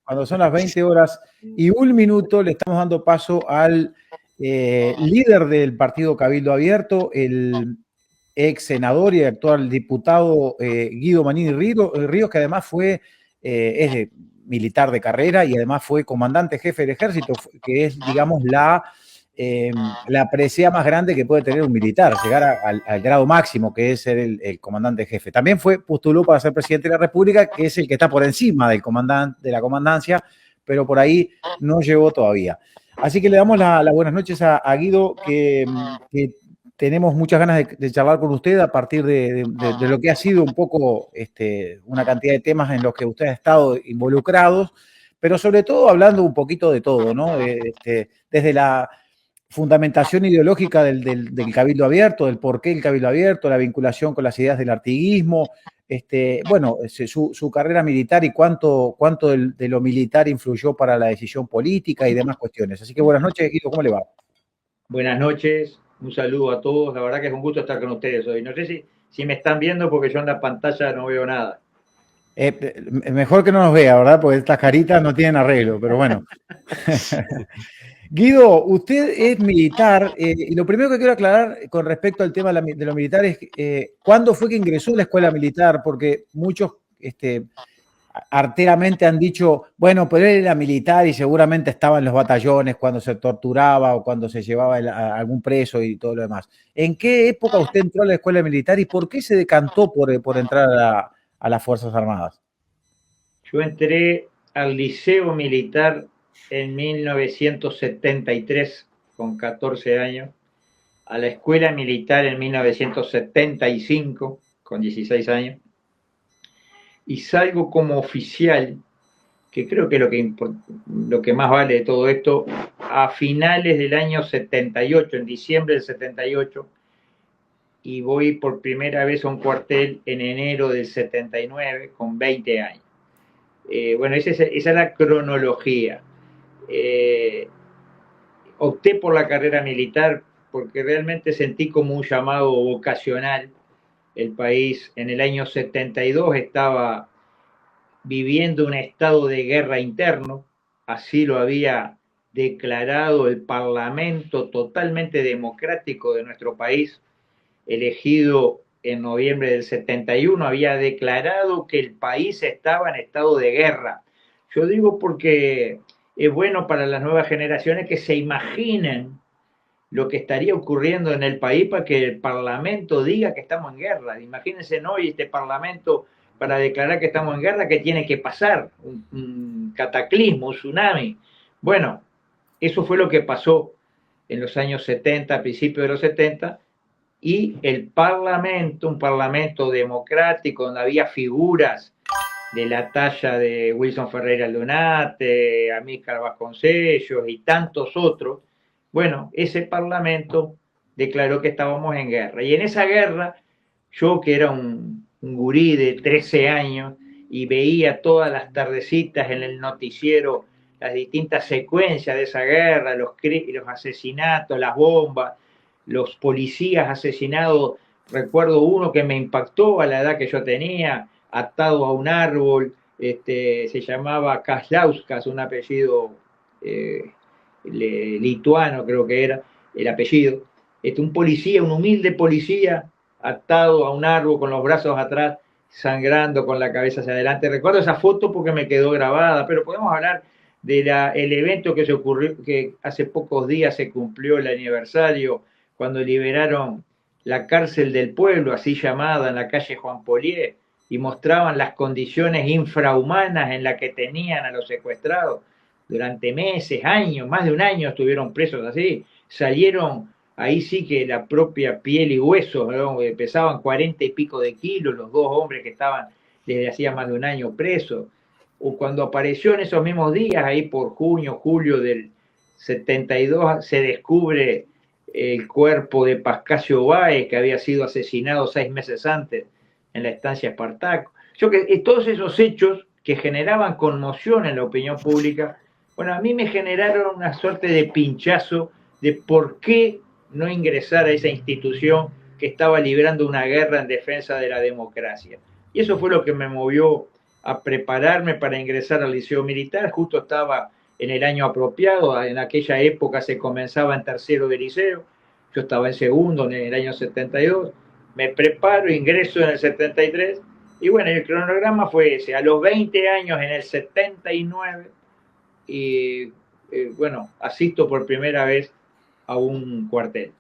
Cuando son las 20 horas y un minuto, le estamos dando paso al líder del partido Cabildo Abierto, el ex senador y actual diputado Guido Manini Ríos, que además es militar de carrera y además fue comandante jefe del ejército, que es, digamos, la presea más grande que puede tener un militar, llegar al grado máximo, que es ser el comandante jefe. También postuló para ser presidente de la República, que es el que está por encima del de la comandancia, pero por ahí no llegó todavía. Así que le damos las buenas noches a Guido, que tenemos muchas ganas de charlar con usted a partir de lo que ha sido un poco una cantidad de temas en los que usted ha estado involucrados, pero sobre todo hablando un poquito de todo, ¿no? Desde la fundamentación ideológica del Cabildo Abierto, del por qué el Cabildo Abierto, la vinculación con las ideas del artiguismo, bueno, su carrera militar y cuánto de lo militar influyó para la decisión política y demás cuestiones. Así que buenas noches, Guido, ¿cómo le va? Buenas noches, un saludo a todos, la verdad que es un gusto estar con ustedes hoy. No sé si me están viendo porque yo en la pantalla no veo nada. Mejor que no nos vea, ¿verdad? Porque estas caritas no tienen arreglo, pero bueno. Guido, usted es militar y lo primero que quiero aclarar con respecto al tema de lo militar es ¿cuándo fue que ingresó a la escuela militar? Porque muchos arteramente han dicho, bueno, pero él era militar y seguramente estaba en los batallones cuando se torturaba o cuando se llevaba a algún preso y todo lo demás. ¿En qué época usted entró a la escuela militar y por qué se decantó por entrar a las Fuerzas Armadas? Yo entré al Liceo Militar en 1973, con 14 años, a la Escuela Militar en 1975, con 16 años, y salgo como oficial, que creo que es lo que más vale de todo esto, a finales del año 78, en diciembre del 78, y voy por primera vez a un cuartel en enero del 79, con 20 años. Bueno, esa es la cronología. Opté por la carrera militar porque realmente sentí como un llamado vocacional. El país en el año 72 estaba viviendo un estado de guerra interno, así lo había declarado el Parlamento totalmente democrático de nuestro país, elegido en noviembre del 71, había declarado que el país estaba en estado de guerra. Yo digo porque es bueno para las nuevas generaciones que se imaginen lo que estaría ocurriendo en el país para que el Parlamento diga que estamos en guerra. Imagínense hoy este Parlamento para declarar que estamos en guerra, que tiene que pasar un cataclismo, un tsunami. Bueno, eso fue lo que pasó en los años 70, a principios de los 70, y el Parlamento, un Parlamento democrático donde había figuras de la talla de Wilson Ferreira Aldunate, Amílcar Vasconcellos y tantos otros, bueno, ese Parlamento declaró que estábamos en guerra. Y en esa guerra, yo que era un gurí de 13 años y veía todas las tardecitas en el noticiero las distintas secuencias de esa guerra, los asesinatos, las bombas, los policías asesinados. Recuerdo uno que me impactó a la edad que yo tenía, atado a un árbol, se llamaba Kaslauskas, un apellido lituano creo que era el apellido, un policía, un humilde policía atado a un árbol con los brazos atrás, sangrando con la cabeza hacia adelante. Recuerdo esa foto porque me quedó grabada, pero podemos hablar del evento que se ocurrió, que hace pocos días se cumplió el aniversario, cuando liberaron la cárcel del pueblo, así llamada, en la calle Juan Polié, y mostraban las condiciones infrahumanas en las que tenían a los secuestrados. Durante meses, años, más de un año estuvieron presos así. Salieron, ahí sí que la propia piel y huesos, ¿no? Pesaban 40 y pico de kilos los dos hombres que estaban desde hacía más de un año presos. O cuando apareció en esos mismos días, ahí por junio, julio del 72, se descubre el cuerpo de Pascasio Báez, que había sido asesinado 6 meses antes en la estancia Espartaco. Yo que todos esos hechos que generaban conmoción en la opinión pública, bueno, a mí me generaron una suerte de pinchazo de por qué no ingresar a esa institución que estaba librando una guerra en defensa de la democracia. Y eso fue lo que me movió a prepararme para ingresar al liceo militar, justo estaba en el año apropiado, en aquella época se comenzaba en tercero de liceo, yo estaba en segundo en el año 72, me preparo, ingreso en el 73, y bueno, el cronograma fue ese, a los 20 años en el 79, y bueno, asisto por primera vez a un cuartel.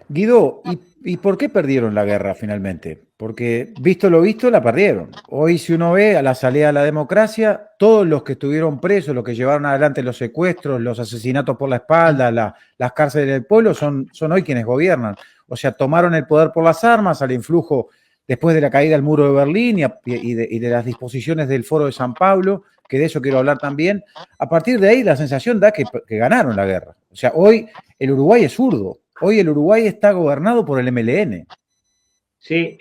Guido, ¿y por qué perdieron la guerra finalmente? Porque visto lo visto, la perdieron. Hoy, si uno ve a la salida de la democracia, todos los que estuvieron presos, los que llevaron adelante los secuestros, los asesinatos por la espalda, las cárceles del pueblo, son hoy quienes gobiernan. O sea, tomaron el poder por las armas, al influjo después de la caída del muro de Berlín y de las disposiciones del Foro de San Pablo, que de eso quiero hablar también. A partir de ahí, la sensación da que ganaron la guerra. O sea, hoy el Uruguay es zurdo. Hoy el Uruguay está gobernado por el MLN. Sí,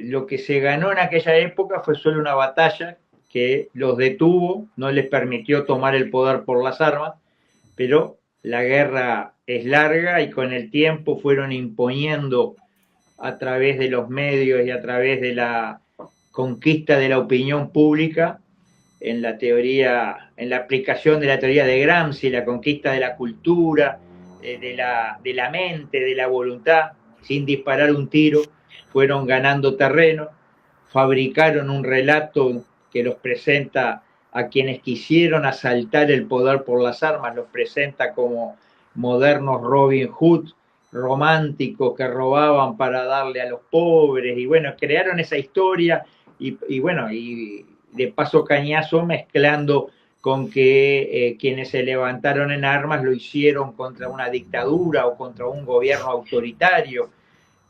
lo que se ganó en aquella época fue solo una batalla que los detuvo, no les permitió tomar el poder por las armas, pero la guerra es larga y con el tiempo fueron imponiendo a través de los medios y a través de la conquista de la opinión pública en la teoría, en la aplicación de la teoría de Gramsci, la conquista de la cultura, de la mente, de la voluntad, sin disparar un tiro, fueron ganando terreno, fabricaron un relato que los presenta a quienes quisieron asaltar el poder por las armas, los presenta como modernos Robin Hood, románticos que robaban para darle a los pobres, y bueno, crearon esa historia, y bueno, y de paso cañazo mezclando con que quienes se levantaron en armas lo hicieron contra una dictadura o contra un gobierno autoritario.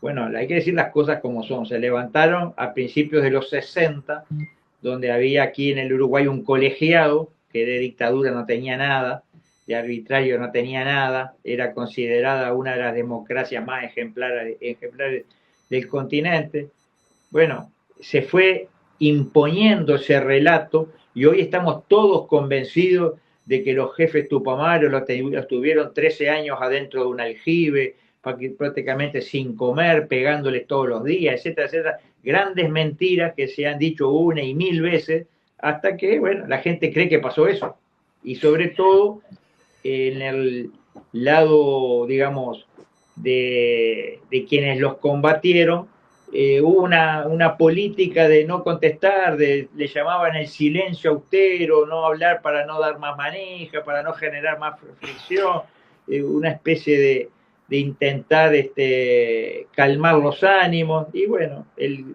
Bueno, hay que decir las cosas como son. Se levantaron a principios de los 60, donde había aquí en el Uruguay un colegiado que de dictadura no tenía nada, de arbitrario no tenía nada, era considerada una de las democracias más ejemplares del continente. Bueno, se fue imponiendo ese relato y hoy estamos todos convencidos de que los jefes tupamaros los tuvieron 13 años adentro de un aljibe, prácticamente sin comer, pegándoles todos los días, etcétera, etcétera. Grandes mentiras que se han dicho una y mil veces hasta que, bueno, la gente cree que pasó eso. Y sobre todo en el lado, digamos, de quienes los combatieron, hubo una política de no contestar, le llamaban el silencio austero, no hablar para no dar más manija, para no generar más fricción, una especie de intentar calmar los ánimos, y bueno,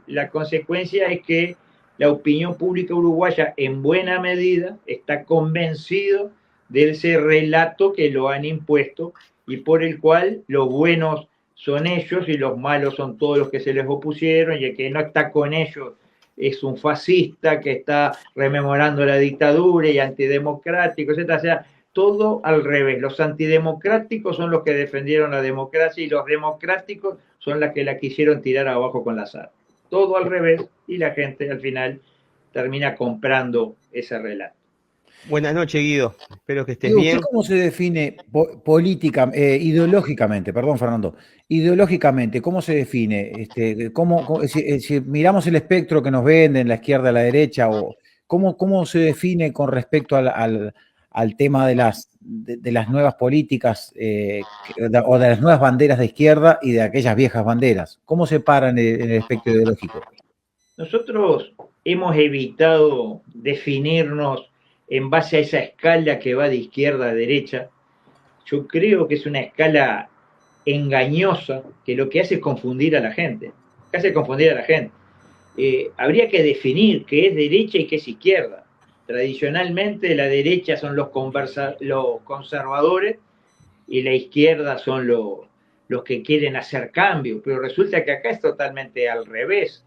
la consecuencia es que la opinión pública uruguaya en buena medida está convencido de ese relato que lo han impuesto y por el cual los buenos son ellos y los malos son todos los que se les opusieron, y el que no está con ellos es un fascista que está rememorando la dictadura y antidemocrático, etcétera. O sea, todo al revés. Los antidemocráticos son los que defendieron la democracia y los democráticos son los que la quisieron tirar abajo con las armas. Todo al revés, y la gente al final termina comprando ese relato. Buenas noches, Guido. Espero que estés Digo, bien. ¿usted cómo se define política, ideológicamente, perdón, Fernando, ideológicamente, cómo se define? Si miramos el espectro que nos venden, la izquierda, la derecha, o cómo se define con respecto al tema de las nuevas políticas o de las nuevas banderas de izquierda y de aquellas viejas banderas? ¿Cómo se paran en el espectro ideológico? Nosotros hemos evitado definirnos en base a esa escala que va de izquierda a derecha. Yo creo que es una escala engañosa que lo que hace es confundir a la gente. Que hace confundir a la gente. Habría que definir qué es derecha y qué es izquierda. Tradicionalmente la derecha son los conservadores y la izquierda son los que quieren hacer cambios, pero resulta que acá es totalmente al revés.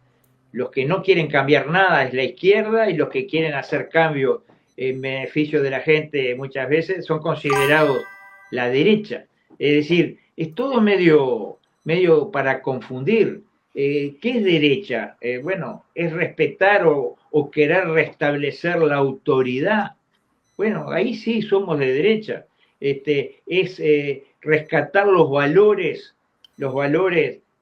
Los que no quieren cambiar nada es la izquierda y los que quieren hacer cambios en beneficio de la gente muchas veces son considerados la derecha. Es decir, es todo medio para confundir. ¿Qué es derecha? Bueno, es respetar o querer restablecer la autoridad. Bueno, ahí sí somos de derecha. Es rescatar los valores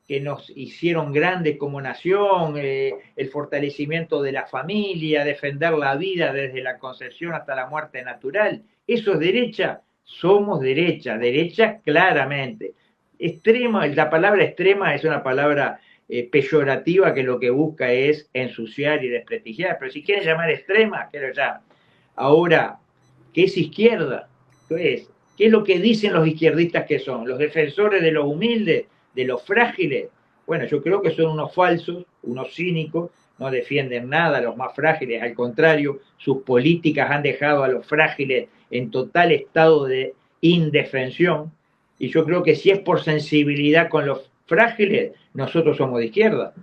que nos hicieron grandes como nación, el fortalecimiento de la familia, defender la vida desde la concepción hasta la muerte natural. ¿Eso es derecha? Somos derecha, derecha claramente. Extrema, la palabra extrema es una palabra peyorativa que lo que busca es ensuciar y desprestigiar, pero si quieren llamar extrema, que lo llamen. Ahora, ¿qué es izquierda? Entonces, ¿qué es lo que dicen los izquierdistas que son? ¿Los defensores de los humildes, de los frágiles? Bueno, yo creo que son unos falsos, unos cínicos, no defienden nada a los más frágiles, al contrario, sus políticas han dejado a los frágiles en total estado de indefensión, y yo creo que si es por sensibilidad con los frágiles, nosotros somos de izquierda,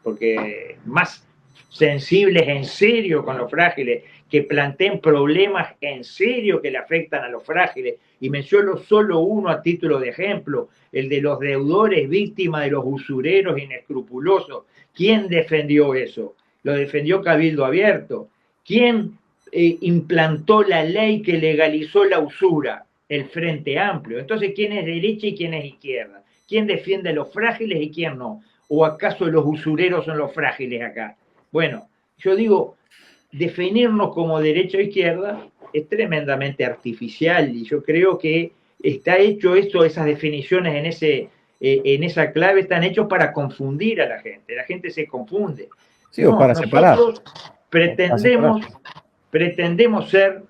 porque más sensibles en serio con los frágiles, que planteen problemas en serio que le afectan a los frágiles. Y menciono solo uno a título de ejemplo, el de los deudores víctimas de los usureros inescrupulosos. ¿Quién defendió eso? Lo defendió Cabildo Abierto. ¿Quién implantó la ley que legalizó la usura? El Frente Amplio. Entonces, ¿quién es derecha y quién es izquierda? ¿Quién defiende a los frágiles y quién no? ¿O acaso los usureros son los frágiles acá? Bueno, yo digo, definirnos como derecha o izquierda es tremendamente artificial, y yo creo que está hecho esto, esas definiciones en esa clave están hechos para confundir a la gente se confunde. Sí, o para separar. Nosotros pretendemos ser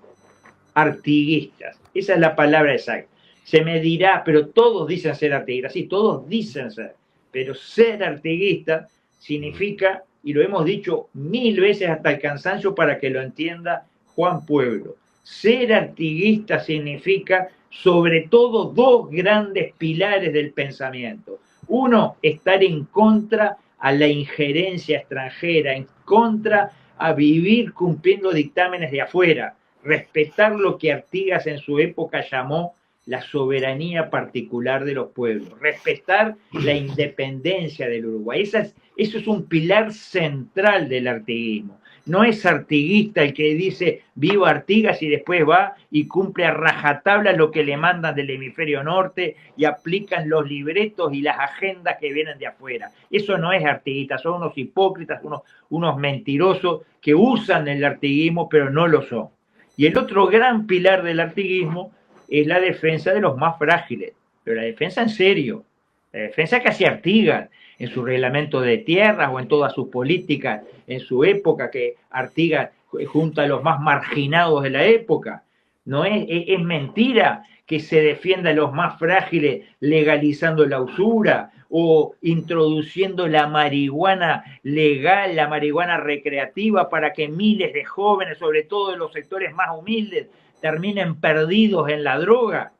artiguistas, esa es la palabra exacta. Se me dirá, pero todos dicen ser artiguistas, sí, todos dicen ser, pero ser artiguista significa, y lo hemos dicho 1000 veces hasta el cansancio para que lo entienda Juan Pueblo, ser artiguista significa sobre todo dos grandes pilares del pensamiento. Uno, estar en contra a la injerencia extranjera, en contra a vivir cumpliendo dictámenes de afuera, respetar lo que Artigas en su época llamó la soberanía particular de los pueblos, respetar la independencia del Uruguay. Eso es un pilar central del artiguismo. No es artiguista el que dice viva Artigas y después va y cumple a rajatabla lo que le mandan del hemisferio norte y aplican los libretos y las agendas que vienen de afuera. Eso no es artiguista, son unos hipócritas, unos mentirosos que usan el artiguismo pero no lo son. Y el otro gran pilar del artiguismo es la defensa de los más frágiles, pero la defensa en serio, la defensa que hacía Artigas en su reglamento de tierras o en todas sus políticas, en su época, que Artigas junta a los más marginados de la época. No es mentira que se defienda a los más frágiles legalizando la usura o introduciendo la marihuana legal, la marihuana recreativa, para que miles de jóvenes, sobre todo de los sectores más humildes, terminen perdidos en la droga.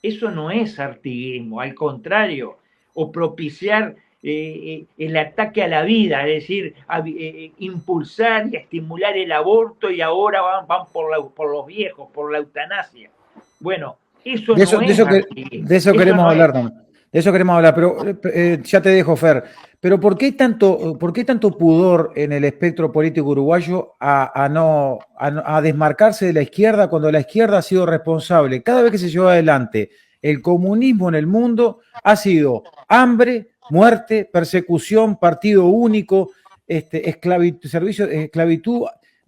Eso no es artiguismo, al contrario, o propiciar el ataque a la vida, es decir, impulsar y estimular el aborto, y ahora van por los viejos, por la eutanasia. Bueno, eso no es artiguismo. De eso queremos hablar, de eso queremos hablar, pero ya te dejo, Fer. Pero ¿por qué tanto pudor en el espectro político uruguayo a desmarcarse de la izquierda cuando la izquierda ha sido responsable? Cada vez que se llevó adelante el comunismo en el mundo ha sido hambre, muerte, persecución, partido único, esclavitud.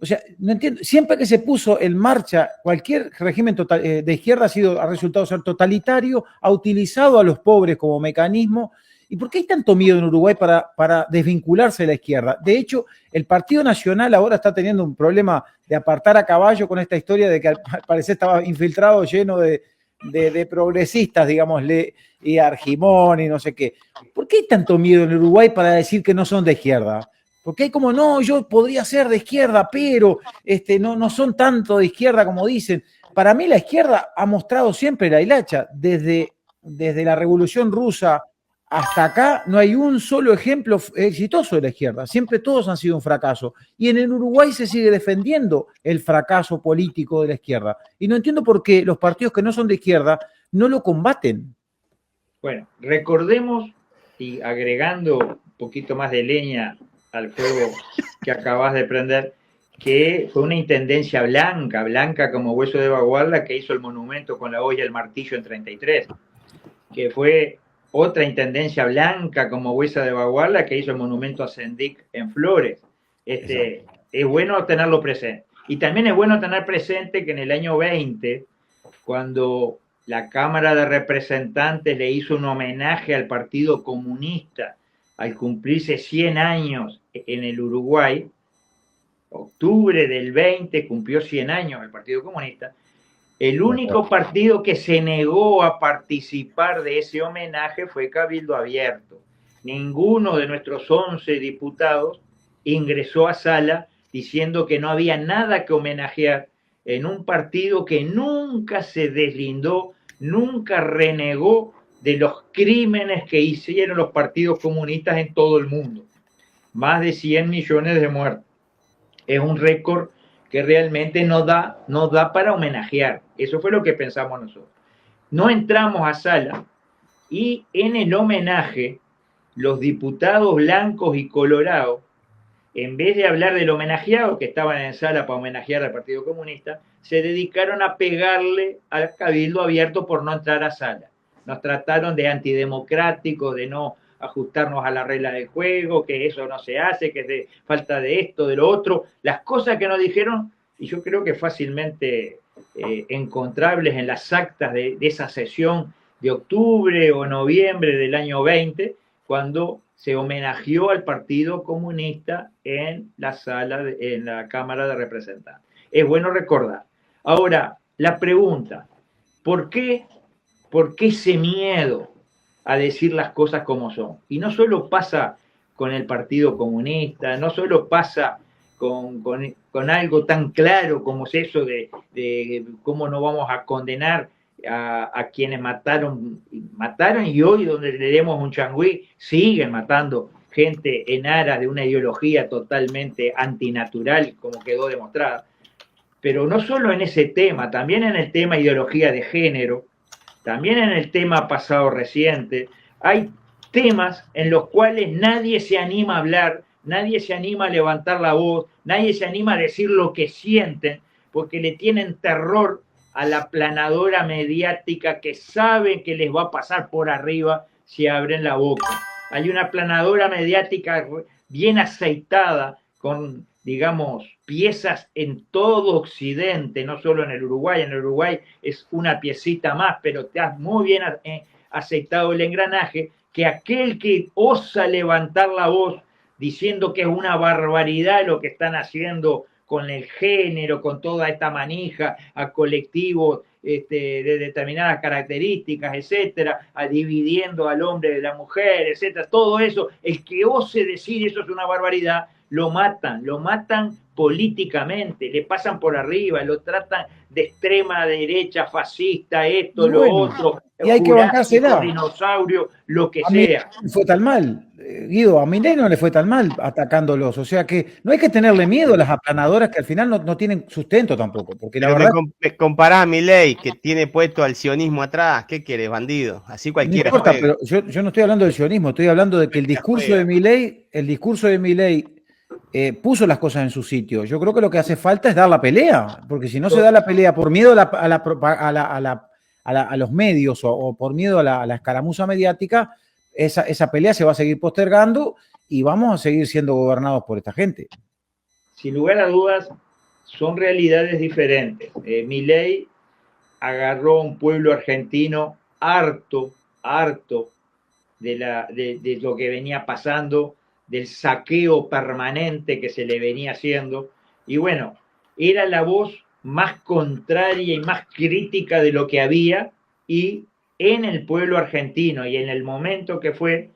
O sea, no entiendo. Siempre que se puso en marcha cualquier régimen de izquierda ha resultado ser totalitario, ha utilizado a los pobres como mecanismo. ¿Y por qué hay tanto miedo en Uruguay para desvincularse de la izquierda? De hecho, el Partido Nacional ahora está teniendo un problema de apartar a caballo con esta historia de que al parecer estaba infiltrado, lleno de progresistas, digámosle, y Argimón y no sé qué. ¿Por qué hay tanto miedo en Uruguay para decir que no son de izquierda? Porque hay como, no, yo podría ser de izquierda, pero no son tanto de izquierda como dicen. Para mí la izquierda ha mostrado siempre la hilacha. Desde la Revolución Rusa hasta acá no hay un solo ejemplo exitoso de la izquierda. Siempre todos han sido un fracaso. Y en el Uruguay se sigue defendiendo el fracaso político de la izquierda. Y no entiendo por qué los partidos que no son de izquierda no lo combaten. Bueno, recordemos, y agregando un poquito más de leña al fuego que acabas de prender, que fue una intendencia blanca como hueso de bagual, la que hizo el monumento con la olla y el martillo en 33, que fue otra intendencia blanca como Buesa de Baguala que hizo el monumento a Sendik en Flores. Es bueno tenerlo presente. Y también es bueno tener presente que en el año 20, cuando la Cámara de Representantes le hizo un homenaje al Partido Comunista al cumplirse 100 años en el Uruguay, octubre del 20 cumplió 100 años el Partido Comunista, el único partido que se negó a participar de ese homenaje fue Cabildo Abierto. Ninguno de nuestros 11 diputados ingresó a sala diciendo que no había nada que homenajear en un partido que nunca se deslindó, nunca renegó de los crímenes que hicieron los partidos comunistas en todo el mundo. Más de 100 millones de muertos. Es un récord que realmente no da para homenajear. Eso fue lo que pensamos nosotros. No entramos a sala y en el homenaje, los diputados blancos y colorados, en vez de hablar del homenajeado, que estaban en sala para homenajear al Partido Comunista, se dedicaron a pegarle al Cabildo Abierto por no entrar a sala. Nos trataron de antidemocráticos, de no ajustarnos a la regla del juego, que eso no se hace, que es de falta de esto, de lo otro. Las cosas que nos dijeron, y yo creo que fácilmente encontrables en las actas de esa sesión de octubre o noviembre del año 20, cuando se homenajeó al Partido Comunista en la sala, en la Cámara de Representantes. Es bueno recordar. Ahora, la pregunta, ¿por qué ese miedo a decir las cosas como son? Y no solo pasa con el Partido Comunista, no solo pasa con algo tan claro como es eso de cómo no vamos a condenar a quienes mataron y hoy donde le demos un changüí siguen matando gente en aras de una ideología totalmente antinatural como quedó demostrada. Pero no solo en ese tema, también en el tema ideología de género, también en el tema pasado reciente, hay temas en los cuales nadie se anima a hablar, nadie se anima a levantar la voz, nadie se anima a decir lo que sienten, porque le tienen terror a la aplanadora mediática que saben que les va a pasar por arriba si abren la boca. Hay una aplanadora mediática bien aceitada con, digamos, piezas en todo Occidente, no solo en el Uruguay. En el Uruguay es una piecita más, pero está muy bien aceitado el engranaje, que aquel que osa levantar la voz diciendo que es una barbaridad lo que están haciendo con el género, con toda esta manija a colectivos de determinadas características, etcétera, a dividiendo al hombre de la mujer, etcétera, todo eso, el que ose decir eso es una barbaridad, lo matan políticamente, le pasan por arriba, lo tratan de extrema derecha, fascista, esto, bueno, lo otro, y hay que bancársela. Dinosaurio, lo que sea. No fue tan mal, Guido, a Milei no le fue tan mal atacándolos, o sea que no hay que tenerle miedo a las aplanadoras que al final no tienen sustento tampoco, porque la verdad... Me comparás a Milei, que tiene puesto al sionismo atrás, ¿qué querés, bandido? Así cualquiera. No importa, pero yo no estoy hablando del sionismo, estoy hablando de que el discurso de Milei puso las cosas en su sitio. Yo creo que lo que hace falta es dar la pelea, porque si no se da la pelea por miedo a los medios o por miedo a la escaramuza mediática, esa pelea se va a seguir postergando y vamos a seguir siendo gobernados por esta gente. Sin lugar a dudas, son realidades diferentes. Milei agarró a un pueblo argentino harto de lo que venía pasando, del saqueo permanente que se le venía haciendo. Y bueno, era la voz más contraria y más crítica de lo que había, y en el pueblo argentino y en el momento que fue,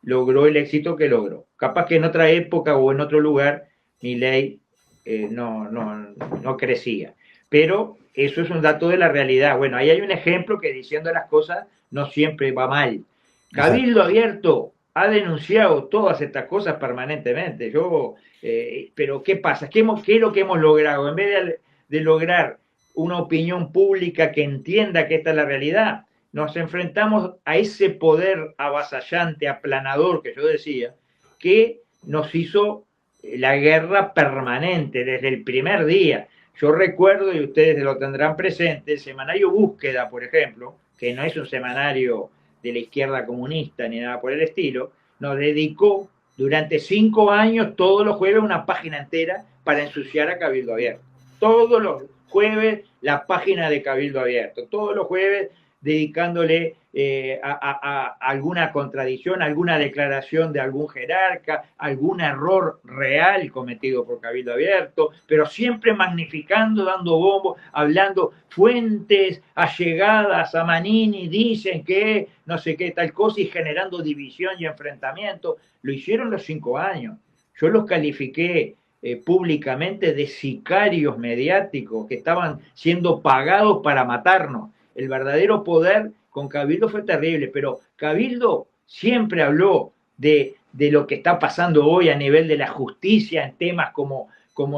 logró el éxito que logró. Capaz que en otra época o en otro lugar, Milei no crecía. Pero eso es un dato de la realidad. Bueno, ahí hay un ejemplo que diciendo las cosas no siempre va mal. Cabildo Abierto ha denunciado todas estas cosas permanentemente. Pero ¿qué pasa? ¿Qué es lo que hemos logrado? En vez de lograr una opinión pública que entienda que esta es la realidad, nos enfrentamos a ese poder avasallante, aplanador que yo decía, que nos hizo la guerra permanente desde el primer día. Yo recuerdo, y ustedes lo tendrán presente, el semanario Búsqueda, por ejemplo, que no es un semanario de la izquierda comunista ni nada por el estilo, nos dedicó durante 5 años todos los jueves una página entera para ensuciar a Cabildo Abierto. Todos los jueves la página de Cabildo Abierto, todos los jueves dedicándole a alguna contradicción, alguna declaración de algún jerarca, algún error real cometido por Cabildo Abierto, pero siempre magnificando, dando bombo, hablando fuentes allegadas a Manini, dicen que no sé qué tal cosa y generando división y enfrentamiento. Lo hicieron los 5 años. Yo los califiqué públicamente de sicarios mediáticos que estaban siendo pagados para matarnos. El verdadero poder con Cabildo fue terrible, pero Cabildo siempre habló de lo que está pasando hoy a nivel de la justicia en temas como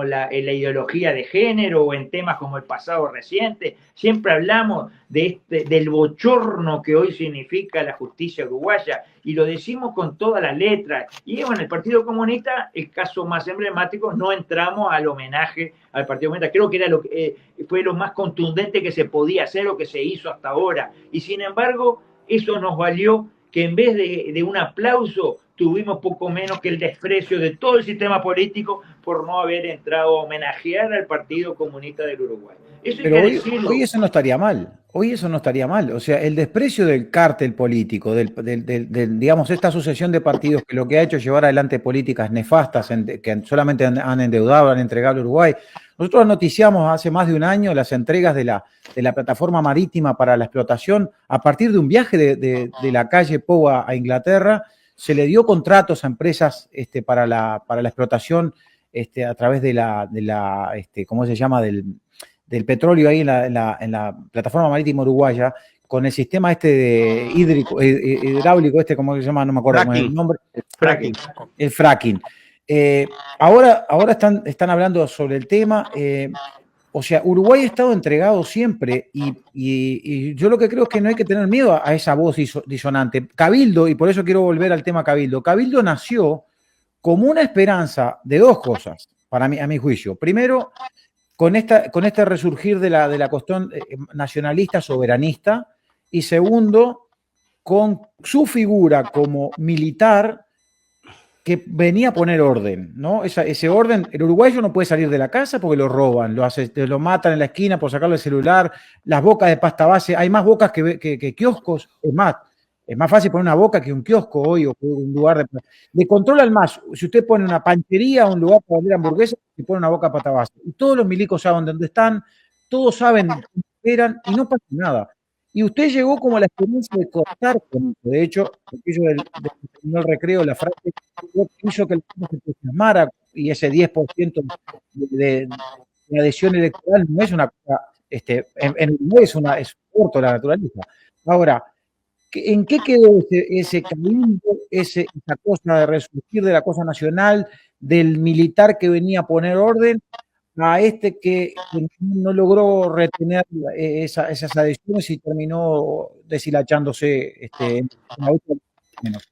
la ideología de género o en temas como el pasado reciente. Siempre hablamos del bochorno que hoy significa la justicia uruguaya y lo decimos con todas las letras. Y bueno, el Partido Comunista, el caso más emblemático, no entramos al homenaje al Partido Comunista. Creo que era fue lo más contundente que se podía hacer o que se hizo hasta ahora. Y sin embargo, eso nos valió que en vez de un aplauso tuvimos poco menos que el desprecio de todo el sistema político por no haber entrado a homenajear al Partido Comunista del Uruguay. Eso Pero hoy eso no estaría mal. Hoy eso no estaría mal. O sea, el desprecio del cártel político, digamos, esta sucesión de partidos que lo que ha hecho es llevar adelante políticas nefastas que solamente han endeudado, han entregado al Uruguay. Nosotros noticiamos hace más de un año las entregas de la plataforma marítima para la explotación a partir de un viaje de la calle Pou a Inglaterra. Se le dio contratos a empresas para la explotación a través de ¿cómo se llama? Del petróleo ahí en la plataforma marítima uruguaya, con el sistema de hidráulico, ¿cómo se llama? No me acuerdo el nombre. El fracking. Ahora están hablando sobre el tema. O sea, Uruguay ha estado entregado siempre y yo lo que creo es que no hay que tener miedo a esa voz disonante. Cabildo, y por eso quiero volver al tema Cabildo, Cabildo nació como una esperanza de dos cosas, a mi juicio. Primero, con este resurgir de la cuestión nacionalista, soberanista, y segundo, con su figura como militar que venía a poner orden, ¿no? Ese orden, el uruguayo no puede salir de la casa porque lo roban, lo matan en la esquina por sacarle el celular, las bocas de pasta base, hay más bocas que kioscos, es más fácil poner una boca que un kiosco hoy o que un lugar de control al más. Si usted pone una panchería o un lugar para vender hamburguesas, se pone una boca de pasta base. Y todos los milicos saben dónde están, todos saben dónde esperan y no pasa nada. Y usted llegó como a la experiencia de cortar con eso. De hecho, aquello del recreo, la frase hizo que el pueblo se entusiasmara y ese 10% de adhesión electoral no es una cosa, en Uruguay es corto la naturaleza. Ahora, ¿en qué quedó ese cabildo, esa cosa de resurgir de la cosa nacional, del militar que venía a poner orden, a que no logró retener esas adhesiones y terminó deshilachándose en la otra menos?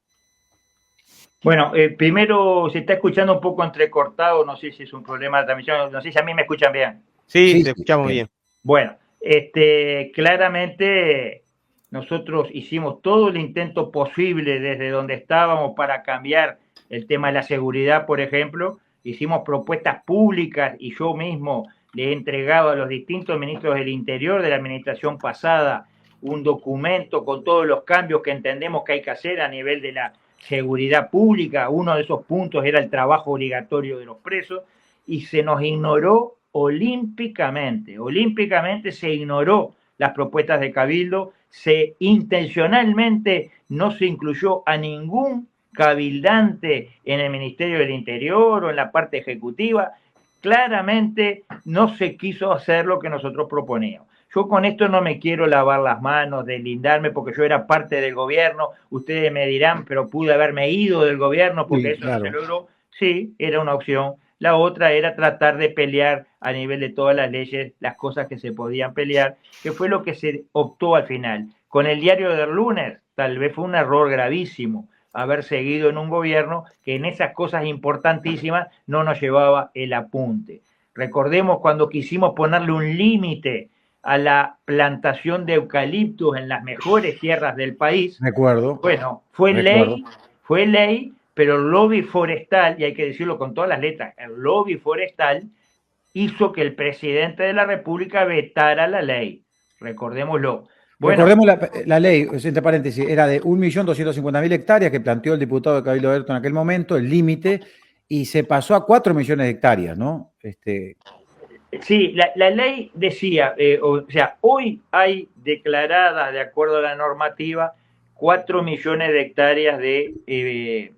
Bueno, primero se está escuchando un poco entrecortado, no sé si es un problema de transmisión, no sé si a mí me escuchan bien. Sí, te escuchamos bien. Bueno, claramente nosotros hicimos todo el intento posible desde donde estábamos para cambiar el tema de la seguridad, por ejemplo. Hicimos propuestas públicas y yo mismo le he entregado a los distintos ministros del Interior de la administración pasada un documento con todos los cambios que entendemos que hay que hacer a nivel de la seguridad pública. Uno de esos puntos era el trabajo obligatorio de los presos y se nos ignoró olímpicamente se ignoró las propuestas de Cabildo, intencionalmente no se incluyó a ningún cabildante en el Ministerio del Interior o en la parte ejecutiva, claramente no se quiso hacer lo que nosotros proponíamos. Yo con esto no me quiero lavar las manos, deslindarme, porque yo era parte del gobierno, ustedes me dirán, pero pude haberme ido del gobierno porque eso no se logró. Sí, era una opción. La otra era tratar de pelear a nivel de todas las leyes las cosas que se podían pelear, que fue lo que se optó al final. Con el diario del lunes, tal vez fue un error gravísimo haber seguido en un gobierno que en esas cosas importantísimas no nos llevaba el apunte. Recordemos cuando quisimos ponerle un límite a la plantación de eucaliptos en las mejores tierras del país. Recuerdo. Bueno, fue ley, pero el lobby forestal, y hay que decirlo con todas las letras, el lobby forestal hizo que el presidente de la República vetara la ley. Recordémoslo. Bueno, Recordemos la ley, entre paréntesis, era de 1.250.000 hectáreas que planteó el diputado de Cabildo Abierto en aquel momento, el límite, y se pasó a 4 millones de hectáreas, ¿no? Sí, la ley decía, o sea, hoy hay declaradas, de acuerdo a la normativa, 4 millones de hectáreas de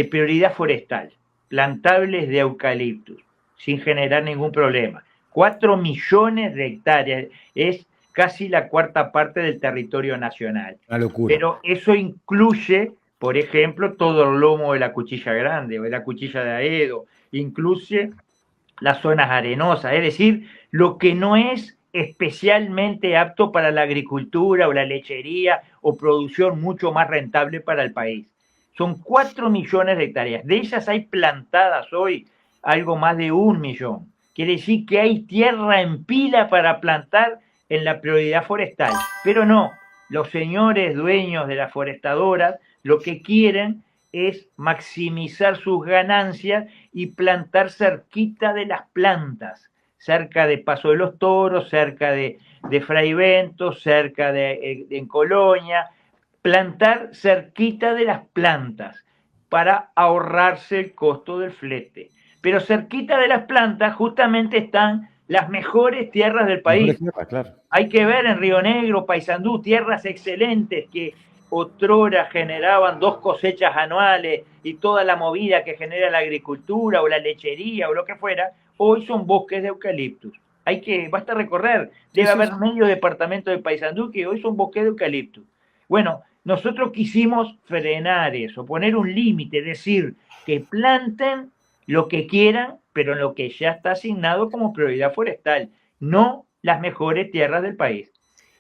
prioridad forestal, plantables de eucaliptus, sin generar ningún problema. 4 millones de hectáreas es casi la cuarta parte del territorio nacional. Una locura. Pero eso incluye, por ejemplo, todo el lomo de la Cuchilla Grande o de la Cuchilla de Aedo, incluye las zonas arenosas, es decir, lo que no es especialmente apto para la agricultura o la lechería o producción mucho más rentable para el país. Son 4 millones de hectáreas. De ellas hay plantadas hoy algo más de 1 millón. Quiere decir que hay tierra en pila para plantar en la prioridad forestal. Pero no, los señores dueños de las forestadoras lo que quieren es maximizar sus ganancias y plantar cerquita de las plantas, cerca de Paso de los Toros, cerca de Fray Bento, cerca en Colonia, plantar cerquita de las plantas para ahorrarse el costo del flete. Pero cerquita de las plantas justamente están las mejores tierras del país. Tierra, claro. Hay que ver en Río Negro, Paysandú, tierras excelentes que otrora generaban 2 cosechas anuales y toda la movida que genera la agricultura o la lechería o lo que fuera, hoy son bosques de eucaliptus. Basta recorrer, debe haber medio departamento de Paysandú que hoy son bosques de eucaliptus. Bueno, nosotros quisimos frenar eso, poner un límite, decir que planten lo que quieran, pero en lo que ya está asignado como prioridad forestal, no las mejores tierras del país.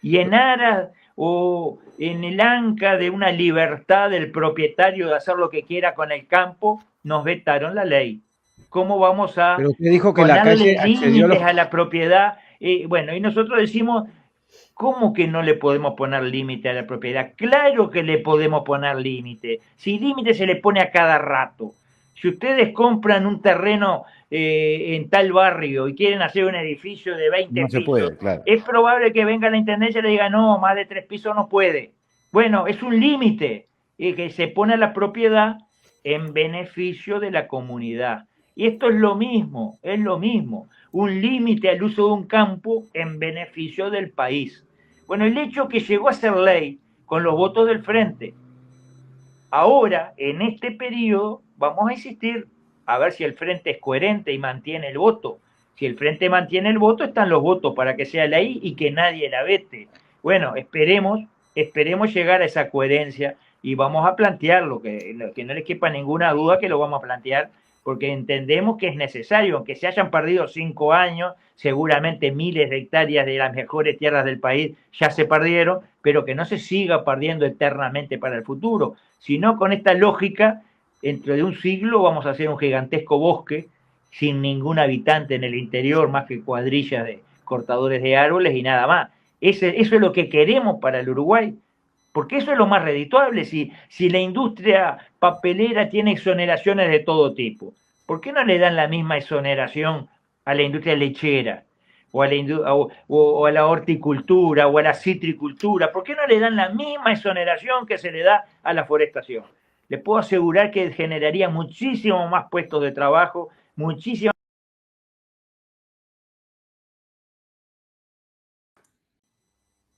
Y en aras o en el anca de una libertad del propietario de hacer lo que quiera con el campo, nos vetaron la ley. ¿Cómo vamos a Pero usted dijo que la calle accedió a la propiedad? Bueno, y nosotros decimos, ¿cómo que no le podemos poner límite a la propiedad? Claro que le podemos poner límite. Si límite se le pone a cada rato. Si ustedes compran un terreno en tal barrio y quieren hacer un edificio de 20 no pisos, se puede, claro. Es probable que venga la intendencia y le diga, no, más de 3 pisos no puede. Bueno, es un límite que se pone a la propiedad en beneficio de la comunidad. Y esto es lo mismo, un límite al uso de un campo en beneficio del país. Bueno, el hecho que llegó a ser ley con los votos del Frente, ahora, en este periodo, vamos a insistir a ver si el Frente es coherente y mantiene el voto. Si el Frente mantiene el voto, están los votos para que sea ley y que nadie la vete. Bueno, esperemos llegar a esa coherencia y vamos a plantearlo, que no les quepa ninguna duda que lo vamos a plantear, porque entendemos que es necesario, aunque se hayan perdido 5 años, seguramente miles de hectáreas de las mejores tierras del país ya se perdieron, pero que no se siga perdiendo eternamente para el futuro, sino con esta lógica, dentro de un siglo vamos a hacer un gigantesco bosque sin ningún habitante en el interior, más que cuadrillas de cortadores de árboles y nada más. Eso es lo que queremos para el Uruguay, porque eso es lo más redituable. Si la industria papelera tiene exoneraciones de todo tipo, ¿por qué no le dan la misma exoneración a la industria lechera? O a la horticultura, o a la citricultura? ¿Por qué no le dan la misma exoneración que se le da a la forestación? Les puedo asegurar que generaría muchísimo más puestos de trabajo, muchísimo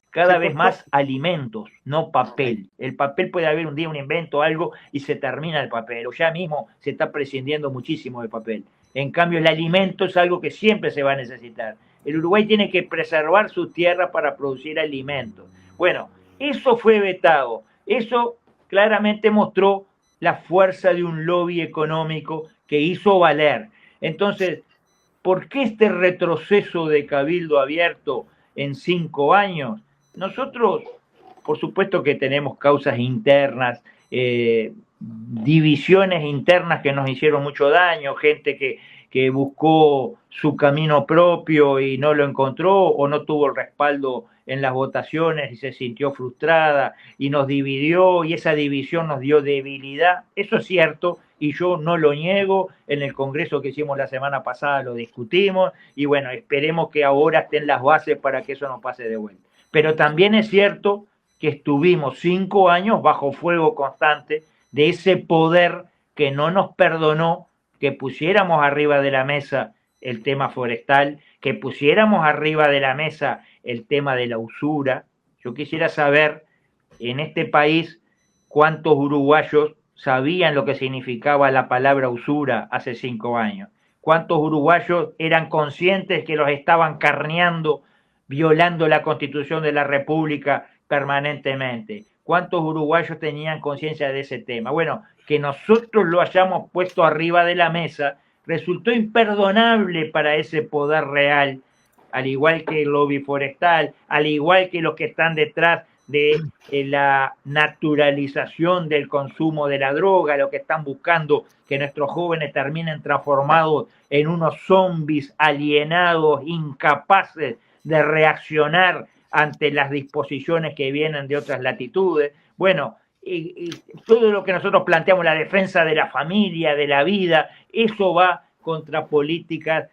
cada vez más alimentos, no papel. El papel puede haber un día un invento, algo, y se termina el papel, o ya mismo se está prescindiendo muchísimo del papel. En cambio, el alimento es algo que siempre se va a necesitar. El Uruguay tiene que preservar su tierra para producir alimentos. Bueno, eso fue vetado. Eso claramente mostró la fuerza de un lobby económico que hizo valer. Entonces, ¿por qué este retroceso de Cabildo Abierto en 5 años? Nosotros, por supuesto que tenemos causas internas, divisiones internas que nos hicieron mucho daño, gente que que buscó su camino propio y no lo encontró, o no tuvo el respaldo en las votaciones y se sintió frustrada y nos dividió, y esa división nos dio debilidad. Eso es cierto y yo no lo niego. En el congreso que hicimos la semana pasada lo discutimos y bueno, esperemos que ahora estén las bases para que eso no pase de vuelta. Pero también es cierto que estuvimos 5 años bajo fuego constante de ese poder que no nos perdonó que pusiéramos arriba de la mesa el tema forestal, que pusiéramos arriba de la mesa el tema de la usura. Yo quisiera saber en este país cuántos uruguayos sabían lo que significaba la palabra usura hace 5 años. ¿Cuántos uruguayos eran conscientes que los estaban carneando, violando la Constitución de la República permanentemente? ¿Cuántos uruguayos tenían conciencia de ese tema? Bueno, que nosotros lo hayamos puesto arriba de la mesa resultó imperdonable para ese poder real, al igual que el lobby forestal, al igual que los que están detrás de la naturalización del consumo de la droga, los que están buscando que nuestros jóvenes terminen transformados en unos zombies alienados, incapaces de reaccionar ante las disposiciones que vienen de otras latitudes. Bueno, y todo lo que nosotros planteamos, la defensa de la familia, de la vida, eso va contra políticas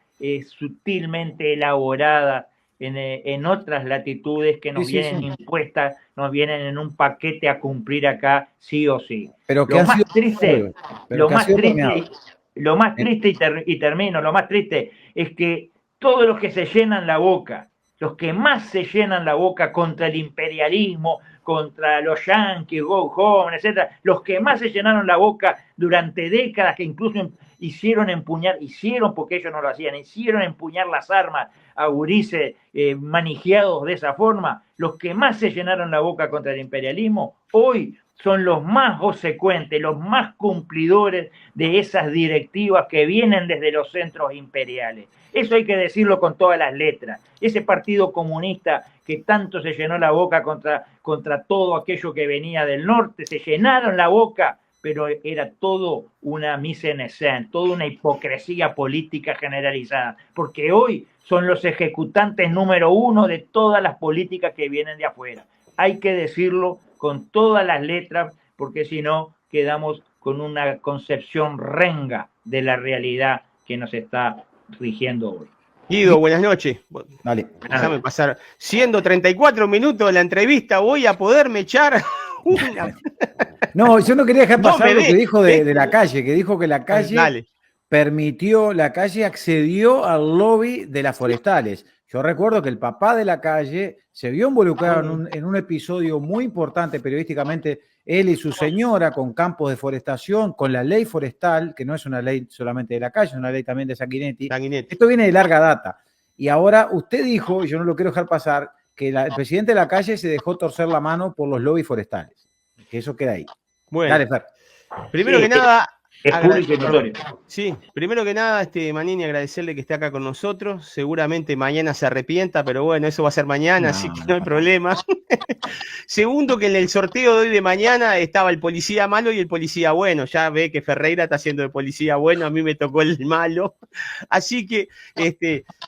sutilmente elaboradas en otras latitudes que nos vienen impuestas, nos vienen en un paquete a cumplir acá sí o sí. Pero lo más triste, lo más triste y termino, lo más triste es que todos los que se llenan la boca, los que más se llenan la boca contra el imperialismo, contra los yanquis, go home, etcétera, los que más se llenaron la boca durante décadas, que incluso hicieron porque ellos no lo hacían, hicieron empuñar las armas a gurises manijeados de esa forma, los que más se llenaron la boca contra el imperialismo, hoy son los más obsecuentes, los más cumplidores de esas directivas que vienen desde los centros imperiales. Eso hay que decirlo con todas las letras. Ese partido comunista que tanto se llenó la boca contra todo aquello que venía del norte, se llenaron la boca, pero era todo una mise en scène, toda una hipocresía política generalizada, porque hoy son los ejecutantes número 1 de todas las políticas que vienen de afuera. Hay que decirlo con todas las letras, porque si no quedamos con una concepción renga de la realidad que nos está rigiendo hoy. Guido, buenas noches. Dale. Déjame pasar. Siendo 34 minutos de la entrevista, voy a poderme echar una... No, yo no quería dejar pasar lo que dijo de la calle, que dijo que la calle la calle accedió al lobby de las forestales. Yo recuerdo que el papá de la calle se vio involucrado en un episodio muy importante periodísticamente, él y su señora, con campos de forestación, con la ley forestal, que no es una ley solamente de la calle, es una ley también de Sanguinetti. Esto viene de larga data. Y ahora usted dijo, y yo no lo quiero dejar pasar, que el presidente de la calle se dejó torcer la mano por los lobbies forestales. Que eso queda ahí. Bueno, dale, Fer. Primero que nada... Es público y notorio. Sí, primero que nada, Manini, agradecerle que esté acá con nosotros. Seguramente mañana se arrepienta, pero bueno, eso va a ser mañana, así que no hay problema. Segundo, que en el sorteo de hoy de mañana estaba el policía malo y el policía bueno. Ya ve que Ferreira está haciendo de policía bueno, a mí me tocó el malo. Así que,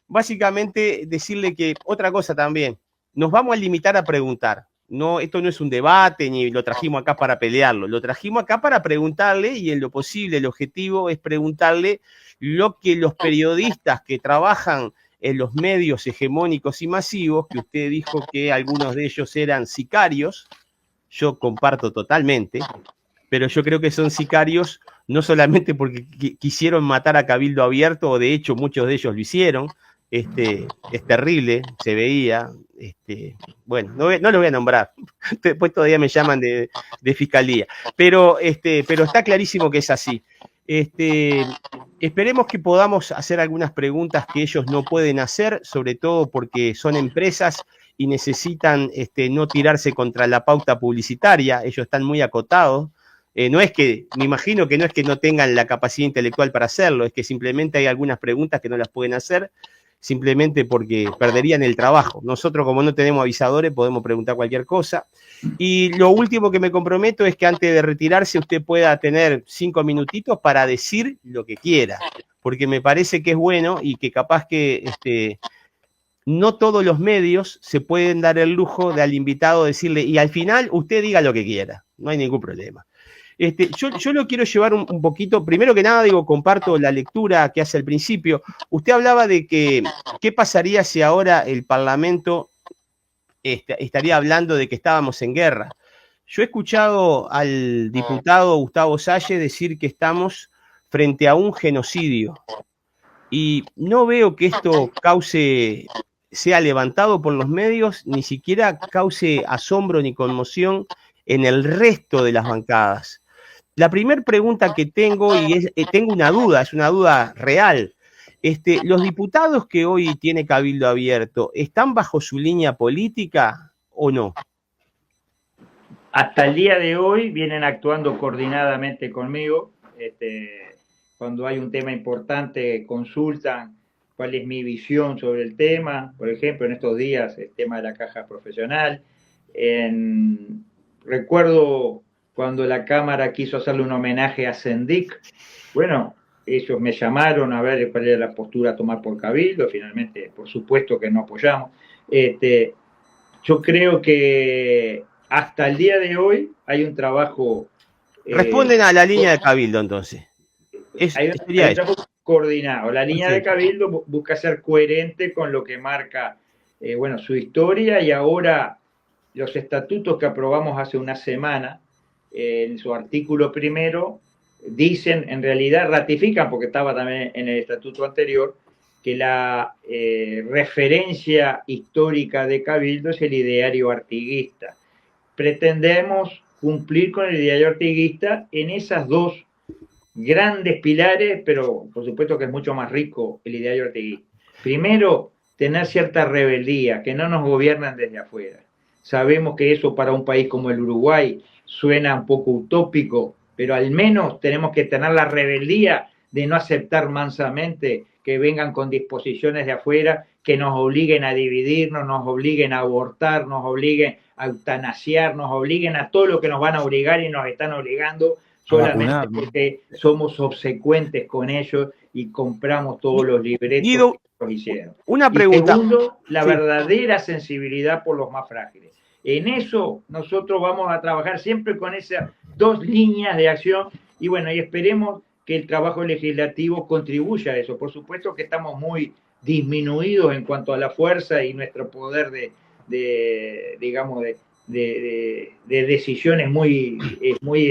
básicamente, decirle que otra cosa también, nos vamos a limitar a preguntar. No, esto no es un debate ni lo trajimos acá para pelearlo, lo trajimos acá para preguntarle y en lo posible el objetivo es preguntarle lo que los periodistas que trabajan en los medios hegemónicos y masivos, que usted dijo que algunos de ellos eran sicarios, yo comparto totalmente, pero yo creo que son sicarios no solamente porque quisieron matar a Cabildo Abierto, o de hecho muchos de ellos lo hicieron. Es terrible, se veía, bueno, no lo voy a nombrar, después todavía me llaman de fiscalía, pero está clarísimo que es así. Esperemos que podamos hacer algunas preguntas que ellos no pueden hacer, sobre todo porque son empresas y necesitan no tirarse contra la pauta publicitaria, ellos están muy acotados. No es que, me imagino que no es que no tengan la capacidad intelectual para hacerlo, es que simplemente hay algunas preguntas que no las pueden hacer, simplemente porque perderían el trabajo. Nosotros, como no tenemos avisadores, podemos preguntar cualquier cosa. Y lo último que me comprometo es que antes de retirarse usted pueda tener 5 minutitos para decir lo que quiera. porque me parece que es bueno y que capaz que no todos los medios se pueden dar el lujo de al invitado decirle, y al final usted diga lo que quiera, no hay ningún problema. Yo lo quiero llevar un poquito, primero que nada, digo, comparto la lectura que hace al principio. Usted hablaba de que, ¿qué pasaría si ahora el Parlamento estaría hablando de que estábamos en guerra? Yo he escuchado al diputado Gustavo Salle decir que estamos frente a un genocidio y no veo que esto sea levantado por los medios, ni siquiera cause asombro ni conmoción en el resto de las bancadas. La primera pregunta que tengo, y tengo una duda, es una duda real. ¿Los diputados que hoy tiene Cabildo Abierto están bajo su línea política o no? Hasta el día de hoy vienen actuando coordinadamente conmigo. Cuando hay un tema importante, consultan cuál es mi visión sobre el tema. Por ejemplo, en estos días, el tema de la caja profesional. Recuerdo cuando la Cámara quiso hacerle un homenaje a Sendik, bueno, ellos me llamaron a ver cuál era la postura a tomar por Cabildo, finalmente, por supuesto que no apoyamos. Yo creo que hasta el día de hoy hay un trabajo... Responden a la línea de Cabildo, entonces. Hay un trabajo coordinado. La línea de Cabildo busca ser coherente con lo que marca, su historia, y ahora los estatutos que aprobamos hace una semana, en su artículo primero, dicen, en realidad ratifican, porque estaba también en el estatuto anterior, que la referencia histórica de Cabildo es el ideario artiguista. Pretendemos cumplir con el ideario artiguista en esas dos grandes pilares, pero por supuesto que es mucho más rico el ideario artiguista. Primero, tener cierta rebeldía, que no nos gobiernan desde afuera. Sabemos que eso para un país como el Uruguay suena un poco utópico, pero al menos tenemos que tener la rebeldía de no aceptar mansamente que vengan con disposiciones de afuera que nos obliguen a dividirnos, nos obliguen a abortar, nos obliguen a eutanasiar, nos obliguen a todo lo que nos van a obligar y nos están obligando solamente porque somos obsecuentes con ellos y compramos todos los libretos Guido, que nos hicieron. Una pregunta. Y segundo, la verdadera sensibilidad por los más frágiles. En eso nosotros vamos a trabajar siempre con esas dos líneas de acción y y esperemos que el trabajo legislativo contribuya a eso. Por supuesto que estamos muy disminuidos en cuanto a la fuerza y nuestro poder de decisiones muy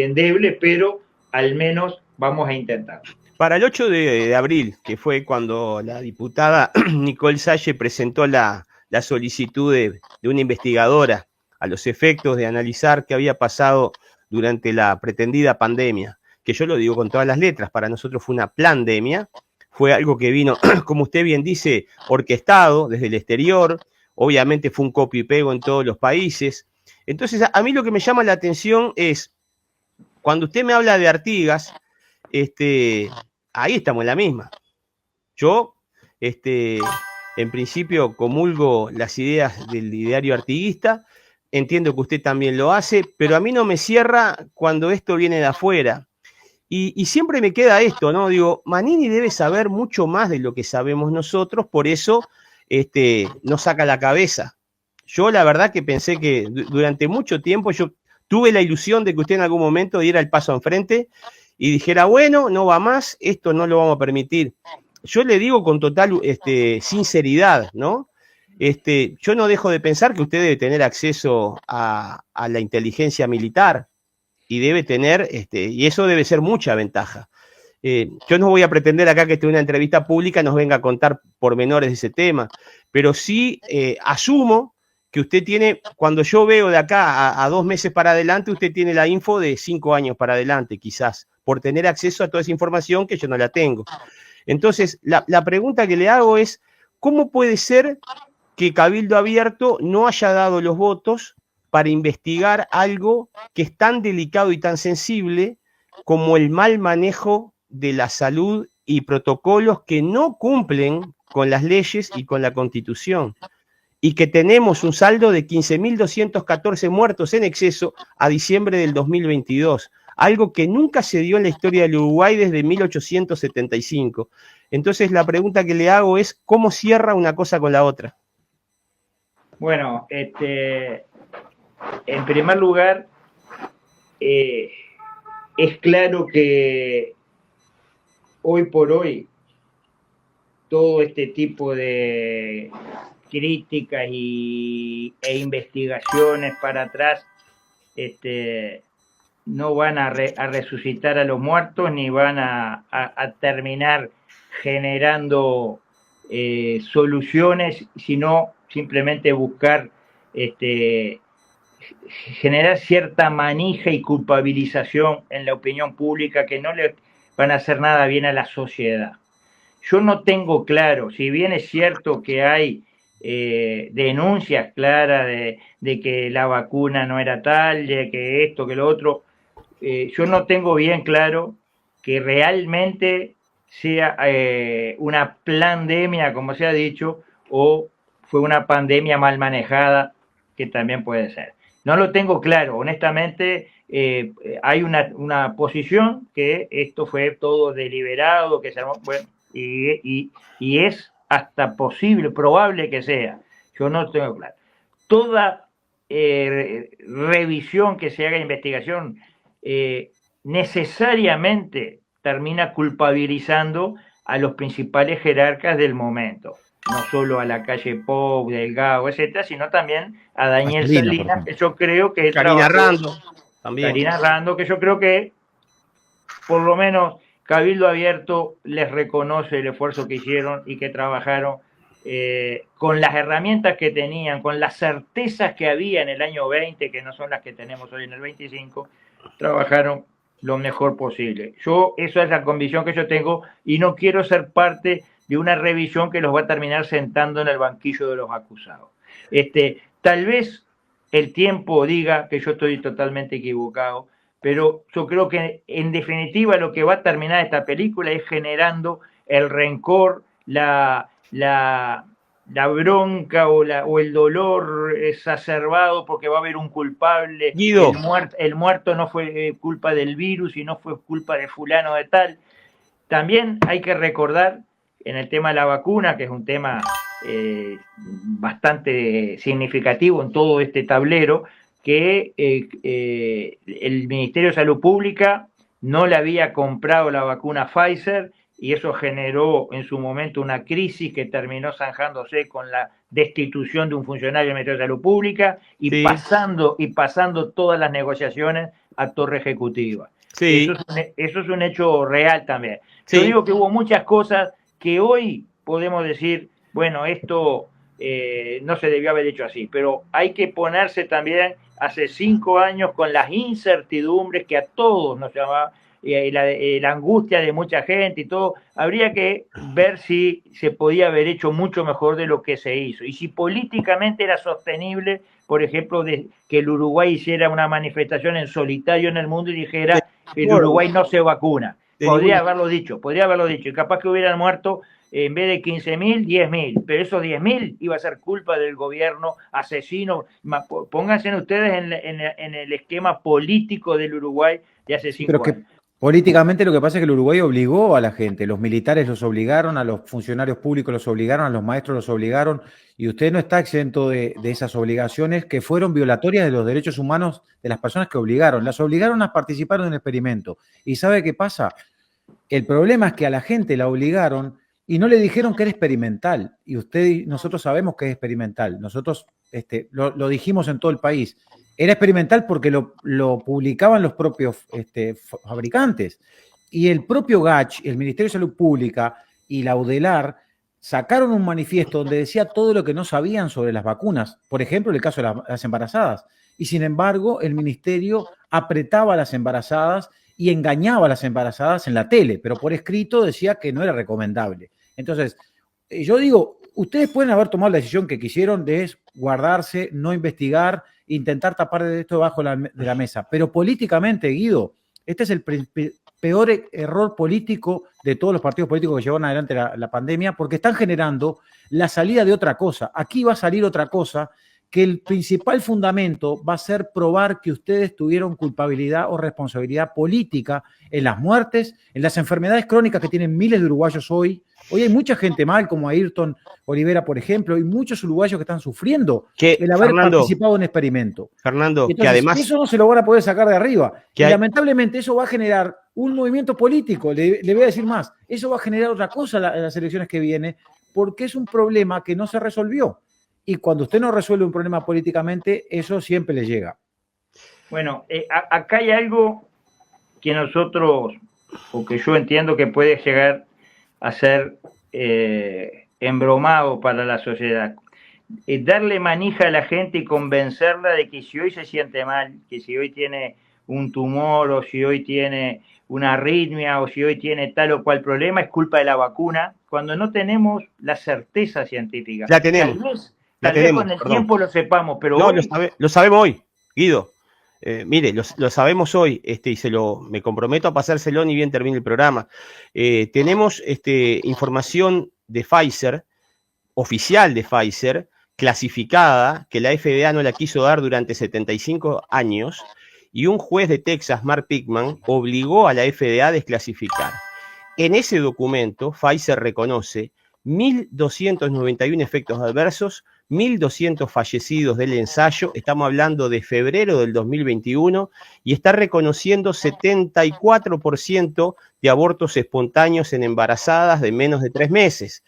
endeble, pero al menos vamos a intentar. Para el 8 de abril, que fue cuando la diputada Nicole Salle presentó la solicitud de una investigadora a los efectos de analizar qué había pasado durante la pretendida pandemia, que yo lo digo con todas las letras, para nosotros fue una plandemia, fue algo que vino, como usted bien dice, orquestado desde el exterior, obviamente fue un copio y pego en todos los países. Entonces, a mí lo que me llama la atención es, cuando usted me habla de Artigas, ahí estamos en la misma. Yo, en principio, comulgo las ideas del ideario artiguista, entiendo que usted también lo hace, pero a mí no me cierra cuando esto viene de afuera. Y siempre me queda esto, ¿no? Digo, Manini debe saber mucho más de lo que sabemos nosotros, por eso nos saca la cabeza. Yo la verdad que pensé que durante mucho tiempo yo tuve la ilusión de que usted en algún momento diera el paso enfrente y dijera, bueno, no va más, esto no lo vamos a permitir. Yo le digo con total sinceridad, ¿no? Yo no dejo de pensar que usted debe tener acceso a la inteligencia militar y debe tener, y eso debe ser mucha ventaja. Yo no voy a pretender acá que en una entrevista pública nos venga a contar pormenores de ese tema, pero sí asumo que usted tiene, cuando yo veo de acá a 2 meses para adelante, usted tiene la info de 5 años para adelante, quizás, por tener acceso a toda esa información que yo no la tengo. Entonces, la pregunta que le hago es, ¿cómo puede ser que Cabildo Abierto no haya dado los votos para investigar algo que es tan delicado y tan sensible como el mal manejo de la salud y protocolos que no cumplen con las leyes y con la Constitución? Y que tenemos un saldo de 15.214 muertos en exceso a diciembre del 2022, algo que nunca se dio en la historia del Uruguay desde 1875. Entonces la pregunta que le hago es, ¿cómo cierra una cosa con la otra? Bueno, en primer lugar, es claro que hoy por hoy todo este tipo de críticas e investigaciones para atrás no van a resucitar a los muertos ni van a terminar generando soluciones, sino simplemente buscar generar cierta manija y culpabilización en la opinión pública que no le van a hacer nada bien a la sociedad. Yo no tengo claro, si bien es cierto que hay denuncias claras de que la vacuna no era tal, de que esto, que lo otro, yo no tengo bien claro que realmente sea una pandemia, como se ha dicho, o fue una pandemia mal manejada, que también puede ser. No lo tengo claro, honestamente. Hay una posición que esto fue todo deliberado, que se armó, bueno, y es hasta posible, probable que sea. Yo no tengo claro. Toda revisión que se haga, investigación, necesariamente termina culpabilizando a los principales jerarcas del momento. No solo a la calle Pou, Delgado, etcétera, sino también a Daniel Salinas, que yo creo que Karina Rando, también. Karina Rando, que yo creo que por lo menos Cabildo Abierto les reconoce el esfuerzo que hicieron y que trabajaron con las herramientas que tenían, con las certezas que había en el año 20, que no son las que tenemos hoy en el 25, trabajaron lo mejor posible. Esa es la convicción que yo tengo, y no quiero ser parte de una revisión que los va a terminar sentando en el banquillo de los acusados. Tal vez el tiempo diga que yo estoy totalmente equivocado, pero yo creo que en definitiva lo que va a terminar esta película es generando el rencor, la bronca o el dolor exacerbado porque va a haber un culpable. Guido. El muerto no fue culpa del virus y no fue culpa de fulano de tal. También hay que recordar en el tema de la vacuna, que es un tema bastante significativo en todo este tablero, que el Ministerio de Salud Pública no le había comprado la vacuna Pfizer, y eso generó en su momento una crisis que terminó zanjándose con la destitución de un funcionario del Ministerio de Salud Pública y, sí, pasando todas las negociaciones a Torre Ejecutiva. Sí. Eso es un hecho real también. Sí. Yo digo que hubo muchas cosas que hoy podemos decir, bueno, esto no se debió haber hecho así, pero hay que ponerse también hace 5 años con las incertidumbres que a todos nos llamaba, la angustia de mucha gente y todo. Habría que ver si se podía haber hecho mucho mejor de lo que se hizo, y si políticamente era sostenible, por ejemplo, que el Uruguay hiciera una manifestación en solitario en el mundo y dijera que el Uruguay no se vacuna. Podría haberlo dicho, y capaz que hubieran muerto en vez de 15.000, 10.000, pero esos 10.000 iba a ser culpa del gobierno asesino. Pónganse ustedes en el esquema político del Uruguay de hace 5 años. Que políticamente lo que pasa es que el Uruguay obligó a la gente, los militares los obligaron, a los funcionarios públicos los obligaron, a los maestros los obligaron, y usted no está exento de esas obligaciones que fueron violatorias de los derechos humanos de las personas que obligaron. Las obligaron a participar en un experimento. ¿Y sabe qué pasa? El problema es que a la gente la obligaron y no le dijeron que era experimental. Y usted y nosotros sabemos que es experimental. Nosotros lo dijimos en todo el país. Era experimental porque lo publicaban los propios fabricantes. Y el propio GACH, el Ministerio de Salud Pública y la UDELAR sacaron un manifiesto donde decía todo lo que no sabían sobre las vacunas. Por ejemplo, el caso de las embarazadas. Y sin embargo, el ministerio apretaba a las embarazadas y engañaba a las embarazadas en la tele, pero por escrito decía que no era recomendable. Entonces, yo digo, ustedes pueden haber tomado la decisión que quisieron de guardarse, no investigar, intentar tapar esto debajo de la mesa, pero políticamente, Guido, este es el peor error político de todos los partidos políticos que llevaron adelante la pandemia, porque están generando la salida de otra cosa. Aquí va a salir otra cosa que el principal fundamento va a ser probar que ustedes tuvieron culpabilidad o responsabilidad política en las muertes, en las enfermedades crónicas que tienen miles de uruguayos hoy. Hoy hay mucha gente mal, como Ayrton Olivera, por ejemplo, y muchos uruguayos que están sufriendo el haber participado en un experimento. Fernando, entonces, que además... eso no se lo van a poder sacar de arriba. Y hay... lamentablemente eso va a generar un movimiento político. Le voy a decir más. Eso va a generar otra cosa en las elecciones que vienen, porque es un problema que no se resolvió. Y cuando usted no resuelve un problema políticamente, eso siempre le llega. Bueno, acá hay algo que nosotros, o que yo entiendo que puede llegar a ser embromado para la sociedad. Darle manija a la gente y convencerla de que si hoy se siente mal, que si hoy tiene un tumor, o si hoy tiene una arritmia, o si hoy tiene tal o cual problema, es culpa de la vacuna, cuando no tenemos la certeza científica. La tenemos. Tal vez con el tiempo lo sepamos, pero no, hoy... lo sabemos hoy, Guido. Mire, lo sabemos hoy, y me comprometo a pasárselo ni bien termine el programa. Tenemos información de Pfizer, oficial de Pfizer, clasificada, que la FDA no la quiso dar durante 75 años, y un juez de Texas, Mark Pickman, obligó a la FDA a desclasificar. En ese documento, Pfizer reconoce 1.291 efectos adversos, 1.200 fallecidos del ensayo, estamos hablando de febrero del 2021, y está reconociendo 74% de abortos espontáneos en embarazadas de menos de 3 meses.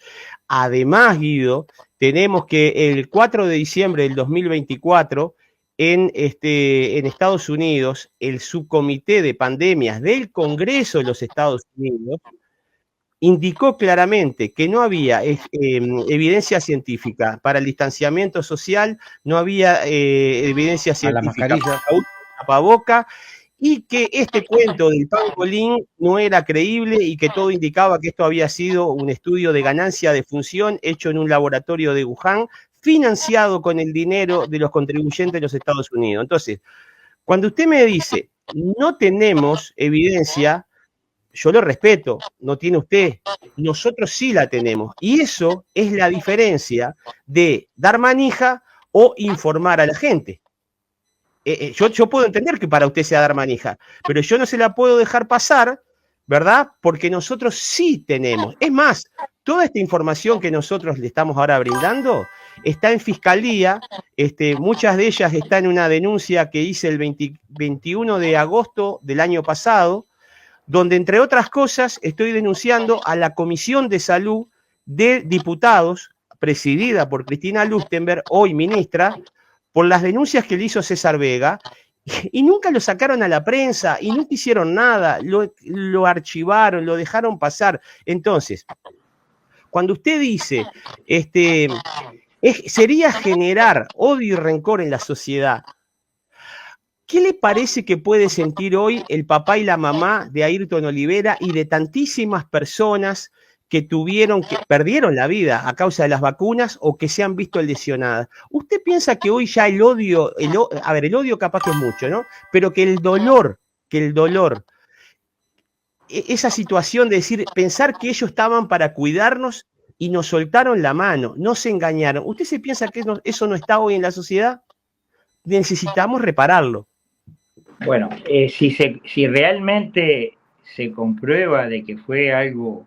Además, Guido, tenemos que el 4 de diciembre del 2024, en Estados Unidos, el subcomité de pandemias del Congreso de los Estados Unidos indicó claramente que no había evidencia científica para el distanciamiento social, no había evidencia científica para la tapaboca, y que este cuento del pangolín no era creíble y que todo indicaba que esto había sido un estudio de ganancia de función hecho en un laboratorio de Wuhan, financiado con el dinero de los contribuyentes de los Estados Unidos. Entonces, cuando usted me dice, no tenemos evidencia, yo lo respeto, no tiene usted, nosotros sí la tenemos. Y eso es la diferencia de dar manija o informar a la gente. Yo puedo entender que para usted sea dar manija, pero yo no se la puedo dejar pasar, ¿verdad? Porque nosotros sí tenemos. Es más, toda esta información que nosotros le estamos ahora brindando está en fiscalía, muchas de ellas están en una denuncia que hice el 21 de agosto del año pasado, donde entre otras cosas estoy denunciando a la Comisión de Salud de Diputados, presidida por Cristina Lustenberg, hoy ministra, por las denuncias que le hizo César Vega, y nunca lo sacaron a la prensa, y nunca hicieron nada, lo archivaron, lo dejaron pasar. Entonces, cuando usted dice, sería generar odio y rencor en la sociedad, ¿qué le parece que puede sentir hoy el papá y la mamá de Ayrton Olivera y de tantísimas personas que perdieron la vida a causa de las vacunas o que se han visto lesionadas? ¿Usted piensa que hoy ya el odio capaz que es mucho, ¿no? Pero que el dolor, esa situación de decir, pensar que ellos estaban para cuidarnos y nos soltaron la mano, nos engañaron. ¿Usted se piensa que eso no está hoy en la sociedad? Necesitamos repararlo. Bueno, si realmente se comprueba de que fue algo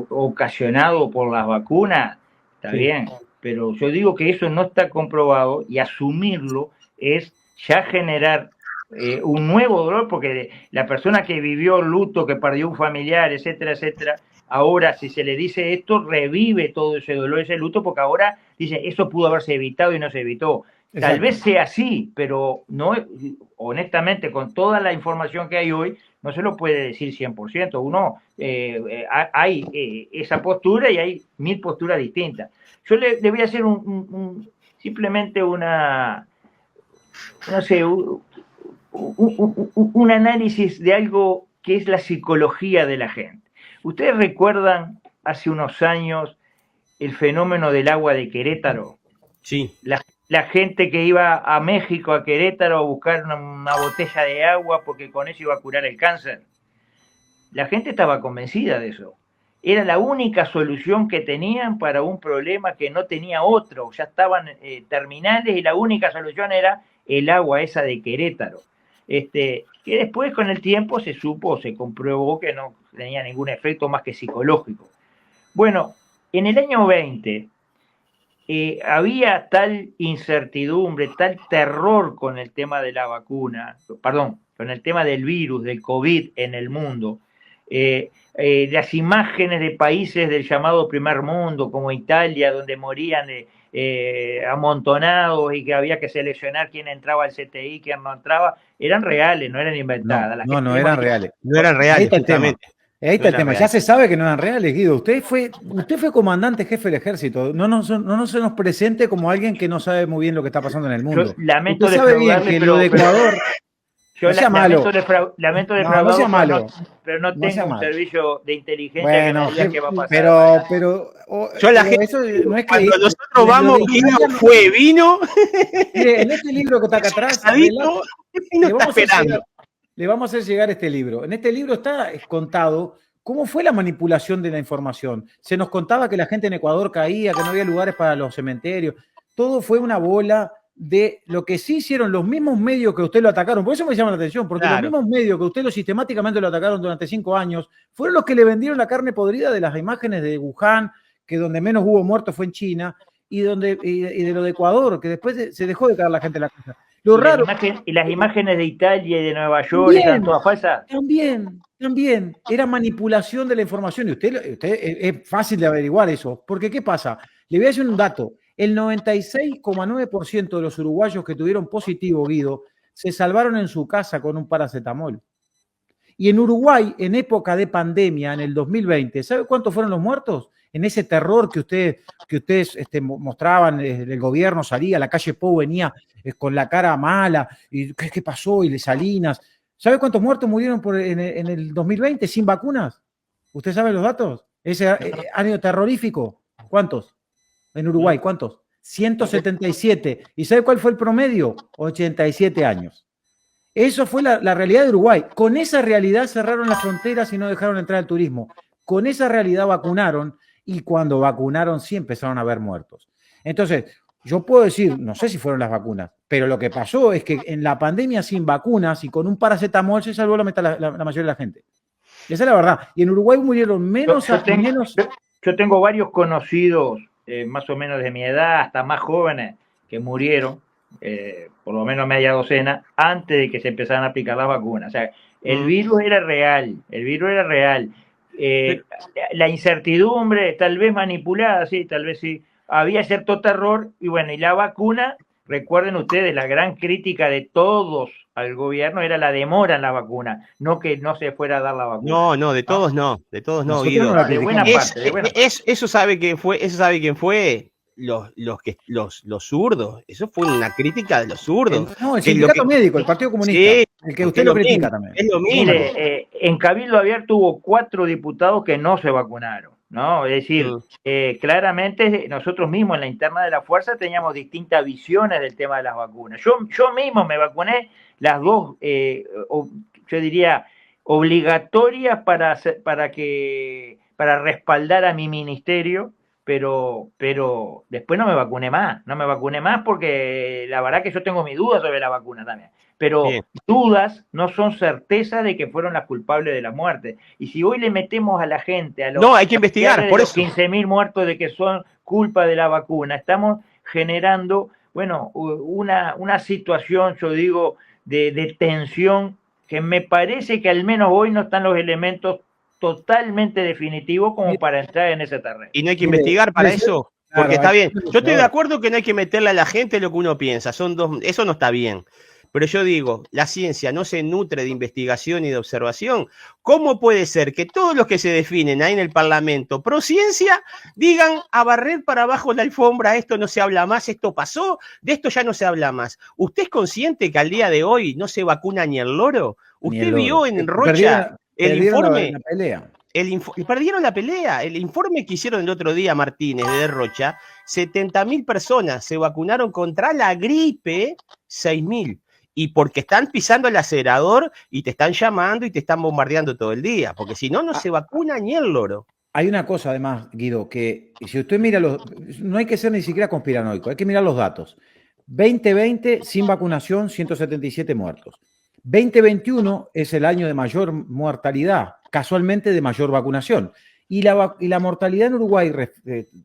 ocasionado por las vacunas, está bien, pero yo digo que eso no está comprobado, y asumirlo es ya generar un nuevo dolor, porque la persona que vivió luto, que perdió un familiar, etcétera, etcétera, ahora si se le dice esto, revive todo ese dolor, ese luto, porque ahora dice, eso pudo haberse evitado y no se evitó. Exacto. Tal vez sea así, pero no, honestamente, con toda la información que hay hoy, no se lo puede decir 100%. Uno, hay esa postura y hay 1000 posturas distintas. Yo le voy a hacer simplemente un análisis de algo que es la psicología de la gente. ¿Ustedes recuerdan hace unos años el fenómeno del agua de Querétaro? Sí. La gente que iba a México, a Querétaro, a buscar una botella de agua porque con eso iba a curar el cáncer. La gente estaba convencida de eso. era la única solución que tenían para un problema que no tenía otro, ya estaban terminales y la única solución era el agua esa de Querétaro. Que después con el tiempo se comprobó que no tenía ningún efecto más que psicológico. Bueno, en el año 20 había tal incertidumbre, tal terror con el tema de la vacuna, con el tema del virus, del COVID en el mundo. Las imágenes de países del llamado primer mundo, como Italia, donde morían amontonados y que había que seleccionar quién entraba al CTI, quién no entraba, eran reales, no eran inventadas. No eran reales. No eran reales, justamente. Ahí está el tema. Ya se sabe que no eran reales, Guido. Usted fue comandante jefe del ejército. No se nos presente como alguien que no sabe muy bien lo que está pasando en el mundo. Yo lamento usted sabe bien que lo de Ecuador. Yo lamento defraudarlo, pero no tengo un servicio de inteligencia que me diga qué va a pasar. Yo la gente, eso no es que cuando nosotros vamos, vino. Mire, en este libro que está acá atrás, le vamos a hacer llegar este libro. En este libro está contado cómo fue la manipulación de la información. Se nos contaba que la gente en Ecuador caía, que no había lugares para los cementerios. Todo fue una bola de lo que sí hicieron los mismos medios que usted lo atacaron. Por eso me llama la atención, porque los mismos medios que usted sistemáticamente lo atacaron durante 5 años fueron los que le vendieron la carne podrida de las imágenes de Wuhan, que donde menos hubo muertos fue en China, y de lo de Ecuador, que después se dejó de caer la gente en la casa. Lo raro. Y las imágenes de Italia y de Nueva York eran todas falsas. También. Era manipulación de la información. Y usted es fácil de averiguar eso. Porque, ¿qué pasa? Le voy a decir un dato. El 96,9% de los uruguayos que tuvieron positivo, Guido, se salvaron en su casa con un paracetamol. Y en Uruguay, en época de pandemia, en el 2020, ¿sabe cuántos fueron los muertos? En ese terror que ustedes mostraban, el gobierno salía, la calle Pou venía con la cara mala, y ¿qué pasó? Y Salinas. ¿Sabe cuántos muertos murieron en el 2020 sin vacunas? ¿Usted sabe los datos? Ese año terrorífico. ¿Cuántos? En Uruguay, ¿cuántos? 177. ¿Y sabe cuál fue el promedio? 87 años. Eso fue la realidad de Uruguay. Con esa realidad cerraron las fronteras y no dejaron entrar el turismo. Con esa realidad vacunaron, y cuando vacunaron sí empezaron a haber muertos. Entonces, yo puedo decir, no sé si fueron las vacunas, pero lo que pasó es que en la pandemia sin vacunas y con un paracetamol se salvó la mayoría de la gente. Esa es la verdad. Y en Uruguay murieron menos. Yo tengo varios conocidos, más o menos de mi edad, hasta más jóvenes, que murieron, por lo menos media docena, antes de que se empezaran a aplicar las vacunas. O sea, el virus era real. La incertidumbre, tal vez manipulada, sí, tal vez sí. Había cierto terror, y bueno, y la vacuna, recuerden ustedes, la gran crítica de todos al gobierno era la demora en la vacuna, no que no se fuera a dar la vacuna. No, de todos no, Guido. De buena parte. Eso sabe quién fue, los zurdos. Eso fue una crítica de los zurdos. El sindicato médico, el Partido Comunista, sí, el que usted lo critica también. Es lo mismo. Mire, en Cabildo Abierto hubo 4 diputados que no se vacunaron, ¿no? Es decir, claramente nosotros mismos en la interna de la fuerza teníamos distintas visiones del tema de las vacunas. Yo mismo me vacuné las 2, yo diría, obligatorias para respaldar a mi ministerio. Pero después no me vacuné más porque la verdad que yo tengo mis dudas sobre la vacuna también. Pero bien, dudas no son certeza de que fueron las culpables de la muerte. Y si hoy le metemos a la gente a los, hay que investigar, por eso. 15.000 muertos de que son culpa de la vacuna, estamos generando, bueno, una situación, yo digo, de tensión que me parece que al menos hoy no están los elementos totalmente definitivo como para entrar en ese terreno. Y no hay que investigar para eso, porque está bien. Yo estoy de acuerdo que no hay que meterle a la gente lo que uno piensa, eso no está bien. Pero yo digo, la ciencia no se nutre de investigación y de observación. ¿Cómo puede ser que todos los que se definen ahí en el Parlamento pro ciencia digan a barrer para abajo la alfombra, esto no se habla más, esto pasó, de esto ya no se habla más? ¿Usted es consciente que al día de hoy no se vacuna ni el loro? ¿Usted vio en Rocha el informe? Perdieron la pelea. El informe que hicieron el otro día Martínez de Rocha, 70.000 personas se vacunaron contra la gripe, 6.000. Y porque están pisando el acelerador y te están llamando y te están bombardeando todo el día. Porque si no, no se vacuna ni el loro. hay una cosa además, Guido, que si usted mira no hay que ser ni siquiera conspiranoico, hay que mirar los datos. 2020 sin vacunación, 177 muertos. 2021 es el año de mayor mortalidad, casualmente de mayor vacunación. Y la mortalidad en Uruguay,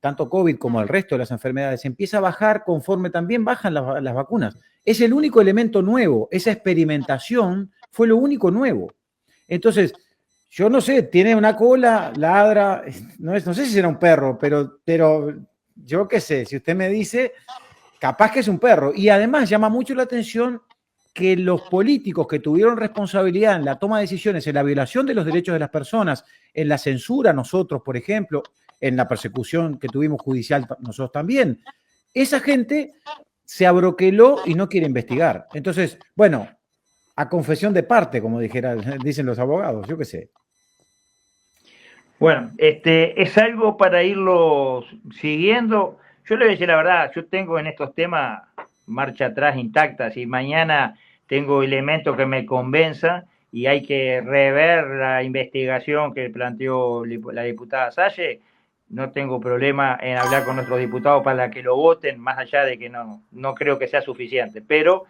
tanto COVID como el resto de las enfermedades, empieza a bajar conforme también bajan las vacunas. Es el único elemento nuevo, esa experimentación fue lo único nuevo. Entonces, yo no sé, tiene una cola, ladra, no sé si será un perro, pero yo qué sé, si usted me dice, capaz que es un perro. Y además llama mucho la atención que los políticos que tuvieron responsabilidad en la toma de decisiones, en la violación de los derechos de las personas, en la censura nosotros, por ejemplo, en la persecución que tuvimos judicial nosotros también, esa gente se abroqueló y no quiere investigar. Entonces, bueno, a confesión de parte, como dicen los abogados, yo qué sé. Bueno, es algo para irlo siguiendo. Yo le voy a decir la verdad, yo tengo en estos temas marcha atrás intacta. Si mañana tengo elementos que me convenzan y hay que rever la investigación que planteó la diputada Salle, no tengo problema en hablar con nuestros diputados para que lo voten, más allá de que no creo que sea suficiente. Pero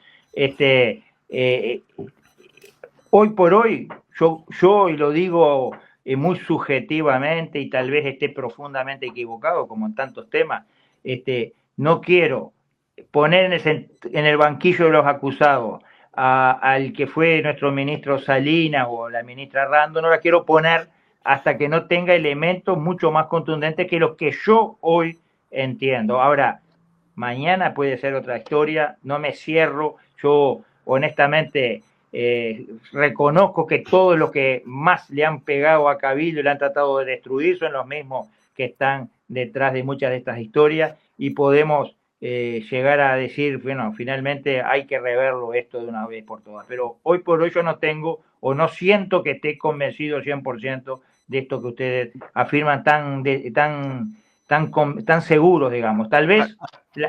hoy por hoy, yo y lo digo muy subjetivamente y tal vez esté profundamente equivocado, como en tantos temas, no quiero poner en el banquillo de los acusados al que fue nuestro ministro Salinas o la ministra Rando, no la quiero poner hasta que no tenga elementos mucho más contundentes que los que yo hoy entiendo. Ahora, mañana puede ser otra historia, no me cierro, yo honestamente reconozco que todos los que más le han pegado a Cabildo y le han tratado de destruir son los mismos que están detrás de muchas de estas historias y podemos llegar a decir, bueno, finalmente hay que reverlo esto de una vez por todas. Pero hoy por hoy yo no tengo o no siento que esté convencido 100% de esto que ustedes afirman tan seguros, digamos. Tal vez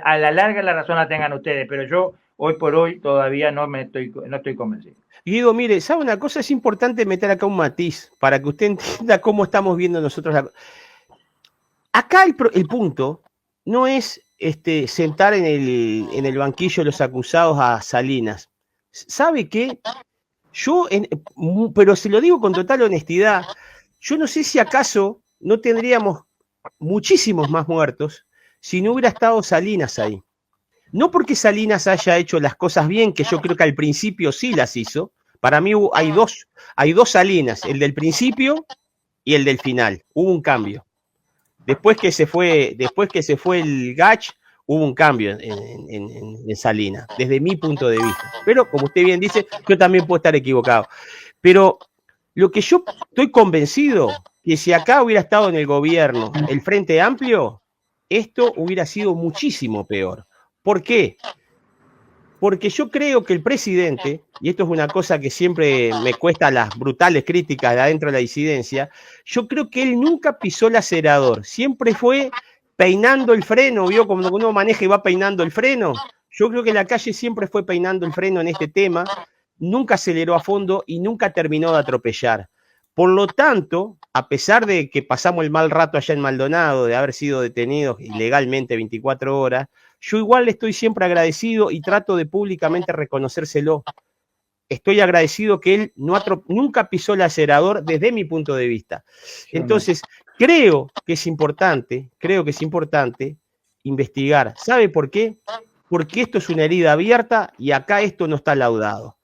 a la larga la razón la tengan ustedes, pero yo hoy por hoy todavía no estoy convencido. Guido, mire, ¿sabe una cosa? Es importante meter acá un matiz para que usted entienda cómo estamos viendo nosotros la... Acá el punto no es sentar en el banquillo de los acusados a Salinas. ¿Sabe qué? Pero se lo digo con total honestidad, yo no sé si acaso no tendríamos muchísimos más muertos si no hubiera estado Salinas ahí. No porque Salinas haya hecho las cosas bien, que yo creo que al principio sí las hizo. Para mí hay dos Salinas, el del principio y el del final. Hubo un cambio. Después que se fue el Gach, hubo un cambio en Salinas, desde mi punto de vista. Pero, como usted bien dice, yo también puedo estar equivocado. Pero lo que yo estoy convencido, que si acá hubiera estado en el gobierno el Frente Amplio, esto hubiera sido muchísimo peor. ¿Por qué? Porque yo creo que el presidente, y esto es una cosa que siempre me cuesta las brutales críticas de adentro de la disidencia, yo creo que él nunca pisó el acelerador, siempre fue peinando el freno, ¿vio? Como uno maneja y va peinando el freno. Yo creo que la calle siempre fue peinando el freno en este tema, nunca aceleró a fondo y nunca terminó de atropellar. Por lo tanto, a pesar de que pasamos el mal rato allá en Maldonado, de haber sido detenidos ilegalmente 24 horas, yo igual le estoy siempre agradecido y trato de públicamente reconocérselo. Estoy agradecido que él nunca pisó el acelerador desde mi punto de vista. Entonces, creo que es importante investigar. ¿Sabe por qué? Porque esto es una herida abierta y acá esto no está laudado.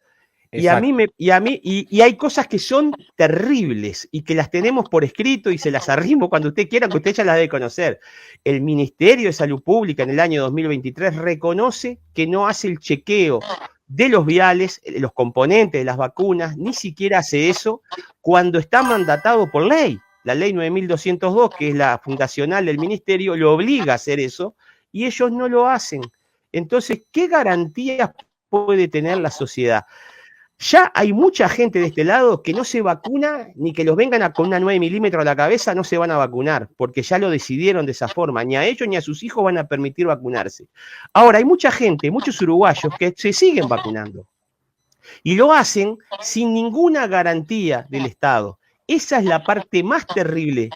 Y hay cosas que son terribles y que las tenemos por escrito y se las arrimo cuando usted quiera, que usted ya las debe conocer. El Ministerio de Salud Pública en el año 2023 reconoce que no hace el chequeo de los viales, los componentes de las vacunas, ni siquiera hace eso cuando está mandatado por ley. La ley 9202, que es la fundacional del Ministerio, lo obliga a hacer eso y ellos no lo hacen. Entonces, ¿qué garantías puede tener la sociedad? Ya hay mucha gente de este lado que no se vacuna, ni que los vengan con una 9 milímetros a la cabeza, no se van a vacunar, porque ya lo decidieron de esa forma. Ni a ellos ni a sus hijos van a permitir vacunarse. Ahora, hay mucha gente, muchos uruguayos, que se siguen vacunando. Y lo hacen sin ninguna garantía del Estado. Esa es la parte más terrible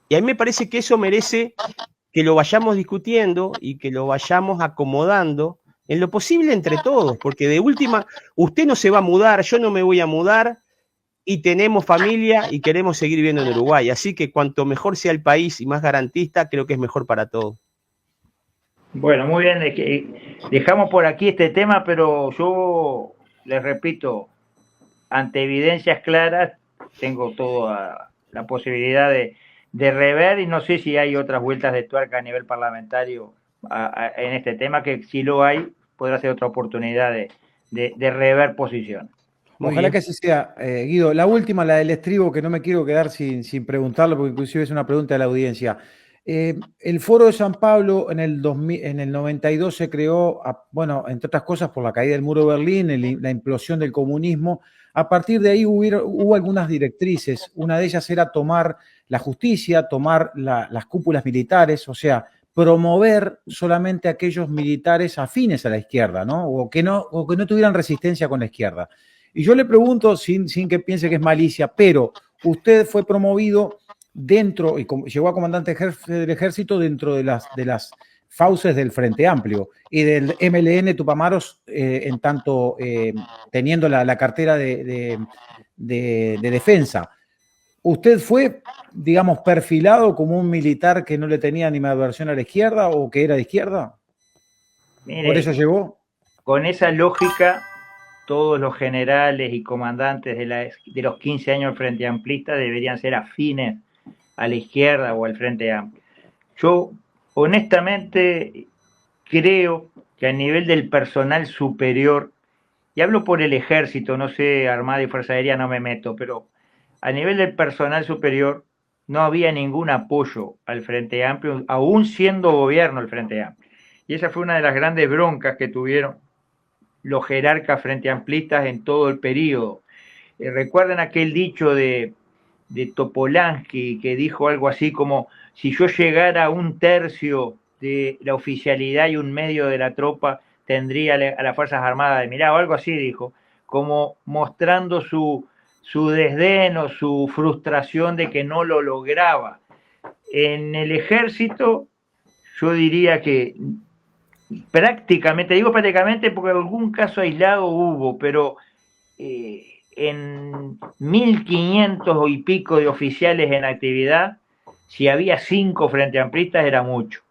Y a mí me parece que eso merece que lo vayamos discutiendo y que lo vayamos acomodando en lo posible entre todos, porque de última, usted no se va a mudar, yo no me voy a mudar, y tenemos familia y queremos seguir viviendo en Uruguay. Así que cuanto mejor sea el país y más garantista, creo que es mejor para todos. Bueno, muy bien, dejamos por aquí este tema, pero yo les repito, ante evidencias claras, tengo toda la posibilidad de rever, y no sé si hay otras vueltas de tuerca a nivel parlamentario en este tema, que si lo hay, podrá ser otra oportunidad de rever posición. Ojalá que así sea, Guido. La última, la del estribo, que no me quiero quedar sin preguntarlo, porque inclusive es una pregunta de la audiencia. El Foro de San Pablo en el 92 se creó, bueno, entre otras cosas por la caída del muro de Berlín, la implosión del comunismo. A partir de ahí hubo algunas directrices. Una de ellas era tomar la justicia, tomar las cúpulas militares, o sea, promover solamente a aquellos militares afines a la izquierda, ¿no? O que no tuvieran resistencia con la izquierda. Y yo le pregunto, sin que piense que es malicia, pero usted fue promovido dentro, y llegó a comandante jefe del ejército dentro de las fauces del Frente Amplio y del MLN Tupamaros, en tanto teniendo la cartera de defensa. ¿Usted fue, digamos, perfilado como un militar que no le tenía ni aversión a la izquierda o que era de izquierda? Mire, ¿por eso llegó? Con esa lógica, todos los generales y comandantes de los 15 años del Frente Amplista deberían ser afines a la izquierda o al Frente Amplio. Yo, honestamente, creo que a nivel del personal superior, y hablo por el ejército, no sé, Armada y Fuerza Aérea no me meto, pero a nivel del personal superior no había ningún apoyo al Frente Amplio, aún siendo gobierno el Frente Amplio. Y esa fue una de las grandes broncas que tuvieron los jerarcas frente amplistas en todo el periodo. ¿Recuerdan aquel dicho de Topolansky, que dijo algo así como: si yo llegara a un tercio de la oficialidad y un medio de la tropa, tendría a las Fuerzas Armadas de mirado? Algo así dijo, como mostrando su desdén o su frustración de que no lo lograba. En el ejército, yo diría que prácticamente, digo prácticamente porque algún caso aislado hubo, pero en 1500 y pico de oficiales en actividad, si había 5 frente amplistas era mucho.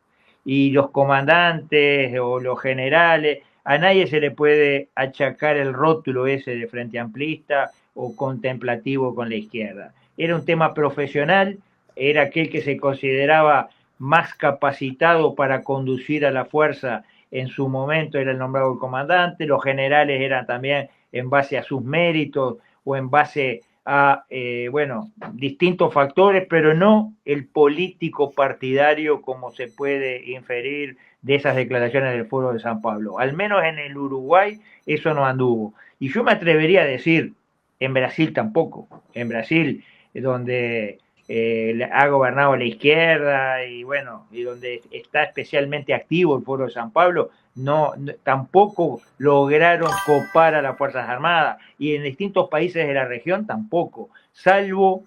Y los comandantes o los generales, a nadie se le puede achacar el rótulo ese de frente amplista o contemplativo con la izquierda. Era un tema profesional, era aquel que se consideraba más capacitado para conducir a la fuerza en su momento, era el nombrado el comandante, los generales eran también en base a sus méritos o en base a, distintos factores, pero no el político partidario como se puede inferir de esas declaraciones del Foro de San Pablo. Al menos en el Uruguay eso no anduvo. Y yo me atrevería a decir, en Brasil tampoco. En Brasil, donde ha gobernado la izquierda y donde está especialmente activo el Foro de San Pablo, tampoco lograron copar a las Fuerzas Armadas, y en distintos países de la región tampoco, salvo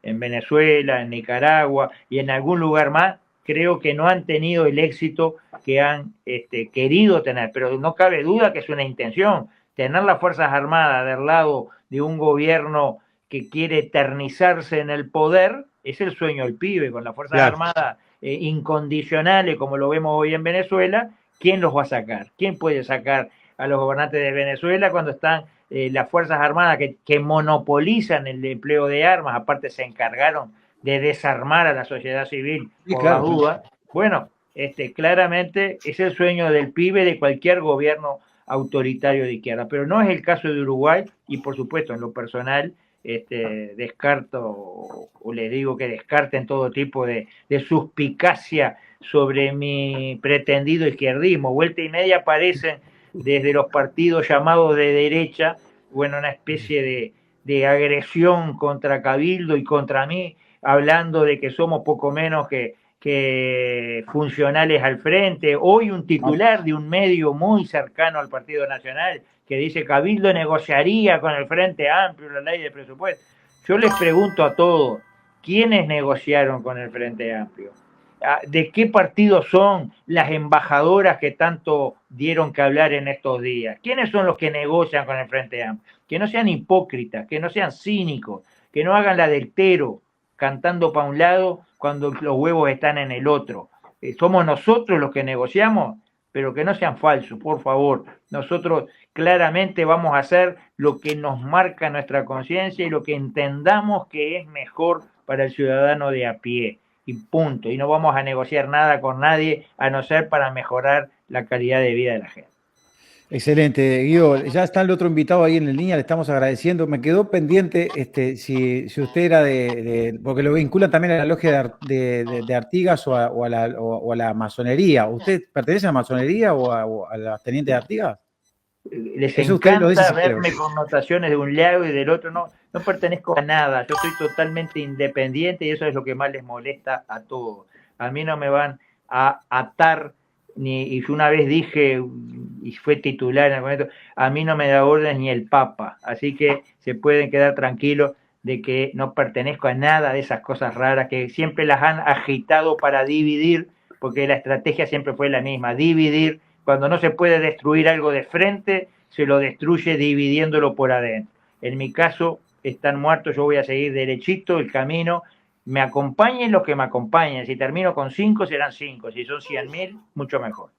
en Venezuela, en Nicaragua y en algún lugar más. Creo que no han tenido el éxito que han querido tener, pero no cabe duda que es una intención. Tener las Fuerzas Armadas del lado de un gobierno que quiere eternizarse en el poder es el sueño del pibe, con las Fuerzas Armadas incondicionales, como lo vemos hoy en Venezuela. ¿Quién los va a sacar? ¿Quién puede sacar a los gobernantes de Venezuela cuando están las Fuerzas Armadas que monopolizan el empleo de armas? Aparte se encargaron de desarmar a la sociedad civil por las dudas. Bueno, claramente es el sueño del pibe de cualquier gobierno autoritario de izquierda, pero no es el caso de Uruguay. Y por supuesto, en lo personal, descarto, o le digo que descarten todo tipo de suspicacia sobre mi pretendido izquierdismo. Vuelta y media aparecen desde los partidos llamados de derecha, una especie de agresión contra Cabildo y contra mí, hablando de que somos poco menos que funcionales al frente. Hoy un titular de un medio muy cercano al Partido Nacional que dice: Cabildo negociaría con el Frente Amplio la ley de presupuesto. Yo les pregunto a todos, ¿Quiénes negociaron con el Frente Amplio? ¿De qué partido son las embajadoras que tanto dieron que hablar en estos días? ¿Quiénes son los que negocian con el Frente Amplio? Que no sean hipócritas, que no sean cínicos, que no hagan la del Tero, cantando para un lado cuando los huevos están en el otro. Somos nosotros los que negociamos, pero que no sean falsos, por favor. Nosotros claramente vamos a hacer lo que nos marca nuestra conciencia y lo que entendamos que es mejor para el ciudadano de a pie. Y punto. Y no vamos a negociar nada con nadie a no ser para mejorar la calidad de vida de la gente. Excelente, Guido. Ya está el otro invitado ahí en la línea, le estamos agradeciendo. Me quedó pendiente si usted era porque lo vinculan también a la logia de Artigas o a la masonería. ¿Usted pertenece a la masonería o a la teniente de Artigas? Les encanta verme connotaciones de un lado y del otro. No pertenezco a nada. Yo soy totalmente independiente y eso es lo que más les molesta a todos. A mí no me van a atar, y yo una vez dije, y fue titular en el momento, a mí no me da órdenes ni el Papa. Así que se pueden quedar tranquilos de que no pertenezco a nada de esas cosas raras que siempre las han agitado para dividir, porque la estrategia siempre fue la misma, dividir. Cuando no se puede destruir algo de frente, se lo destruye dividiéndolo por adentro. En mi caso, están muertos, yo voy a seguir derechito el camino. Me acompañen los que me acompañen. Si termino con 5, serán 5. Si son 100.000, mucho mejor.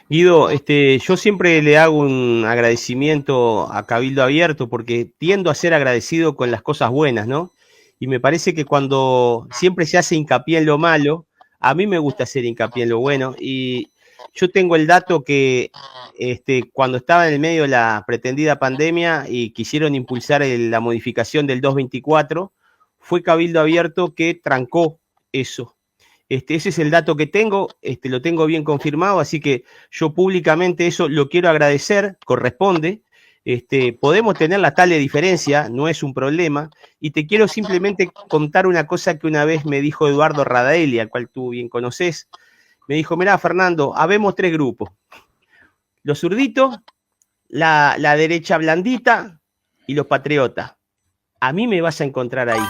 Guido, yo siempre le hago un agradecimiento a Cabildo Abierto porque tiendo a ser agradecido con las cosas buenas, ¿no? Y me parece que cuando siempre se hace hincapié en lo malo, a mí me gusta hacer hincapié en lo bueno. Y yo tengo el dato que cuando estaba en el medio de la pretendida pandemia y quisieron impulsar la modificación del 224, fue Cabildo Abierto que trancó eso. Ese es el dato que tengo, lo tengo bien confirmado, así que yo públicamente eso lo quiero agradecer, corresponde. Podemos tener la tal de diferencia, no es un problema, y te quiero simplemente contar una cosa que una vez me dijo Eduardo Radaeli, al cual tú bien conoces. Me dijo, mirá, Fernando, habemos 3 grupos. Los zurditos, la derecha blandita y los patriotas. A mí me vas a encontrar ahí.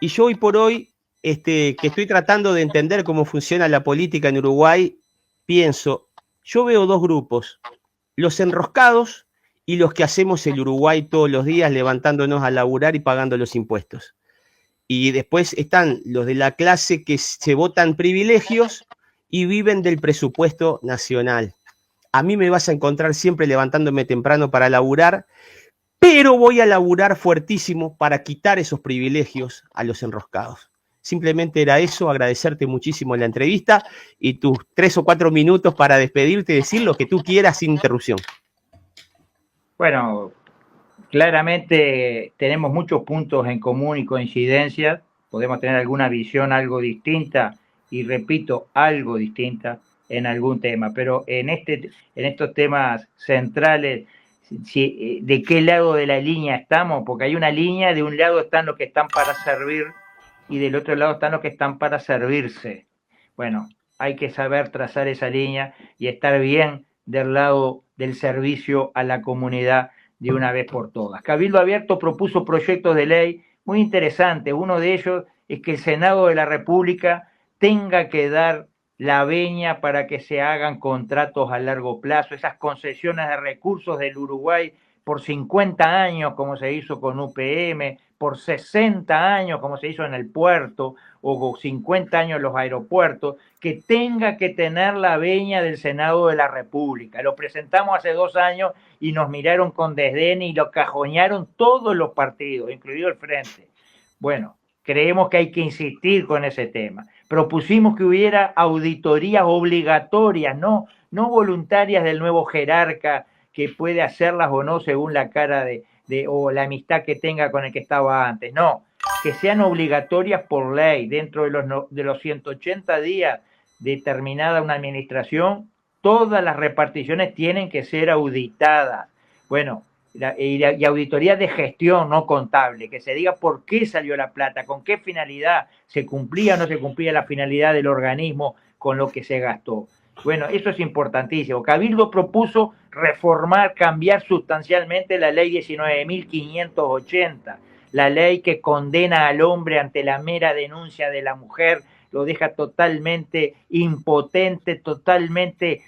Y yo hoy por hoy, que estoy tratando de entender cómo funciona la política en Uruguay, pienso, yo veo 2 grupos, los enroscados y los que hacemos el Uruguay todos los días levantándonos a laburar y pagando los impuestos. Y después están los de la clase que se votan privilegios y viven del presupuesto nacional. A mí me vas a encontrar siempre levantándome temprano para laburar, pero voy a laburar fuertísimo para quitar esos privilegios a los enroscados. Simplemente era eso, agradecerte muchísimo la entrevista y tus 3 o 4 minutos para despedirte y decir lo que tú quieras sin interrupción. Bueno, claramente tenemos muchos puntos en común y coincidencias. Podemos tener alguna visión algo distinta y, repito, algo distinta en algún tema, pero en estos temas centrales, de qué lado de la línea estamos, porque hay una línea, de un lado están los que están para servir y del otro lado están los que están para servirse. Bueno, hay que saber trazar esa línea y estar bien del lado del servicio a la comunidad de una vez por todas. Cabildo Abierto propuso proyectos de ley muy interesantes. Uno de ellos es que el Senado de la República tenga que dar la veña para que se hagan contratos a largo plazo, esas concesiones de recursos del Uruguay por 50 años, como se hizo con UPM, por 60 años, como se hizo en el puerto, o 50 años en los aeropuertos, que tenga que tener la veña del Senado de la República. Lo presentamos hace 2 años y nos miraron con desdén y lo cajonearon todos los partidos, incluido el Frente. Bueno, creemos que hay que insistir con ese tema. Propusimos que hubiera auditorías obligatorias, no voluntarias del nuevo jerarca que puede hacerlas o no según la cara o la amistad que tenga con el que estaba antes. No, que sean obligatorias por ley. Dentro de los 180 días determinada una administración, todas las reparticiones tienen que ser auditadas. Bueno, y auditoría de gestión, no contable, que se diga por qué salió la plata, con qué finalidad, se cumplía o no se cumplía la finalidad del organismo con lo que se gastó. Bueno, eso es importantísimo. Cabildo propuso reformar, cambiar sustancialmente la ley 19.580, la ley que condena al hombre ante la mera denuncia de la mujer, lo deja totalmente impotente, totalmente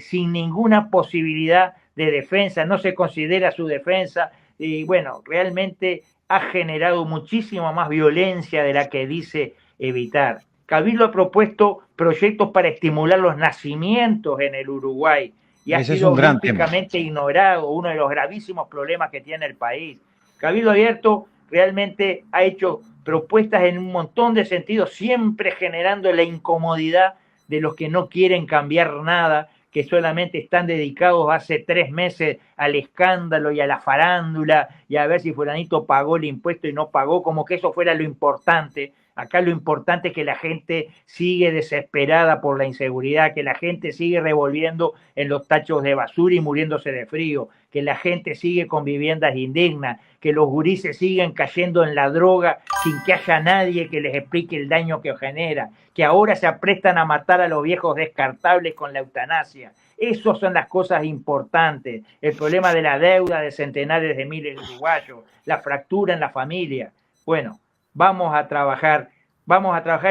sin ninguna posibilidad de defensa, no se considera su defensa, y bueno, realmente ha generado muchísima más violencia de la que dice evitar. Cabildo ha propuesto proyectos para estimular los nacimientos en el Uruguay y ha sido olímpicamente ignorado, uno de los gravísimos problemas que tiene el país. Cabildo Abierto realmente ha hecho propuestas en un montón de sentidos, siempre generando la incomodidad de los que no quieren cambiar nada, que solamente están dedicados hace 3 meses al escándalo y a la farándula y a ver si fulanito pagó el impuesto y no pagó, como que eso fuera lo importante. Acá lo importante es que la gente sigue desesperada por la inseguridad, que la gente sigue revolviendo en los tachos de basura y muriéndose de frío, que la gente sigue con viviendas indignas, que los gurises siguen cayendo en la droga sin que haya nadie que les explique el daño que genera, que ahora se aprestan a matar a los viejos descartables con la eutanasia. Esas son las cosas importantes. El problema de la deuda de centenares de miles de uruguayos, la fractura en la familia. Bueno, vamos a trabajar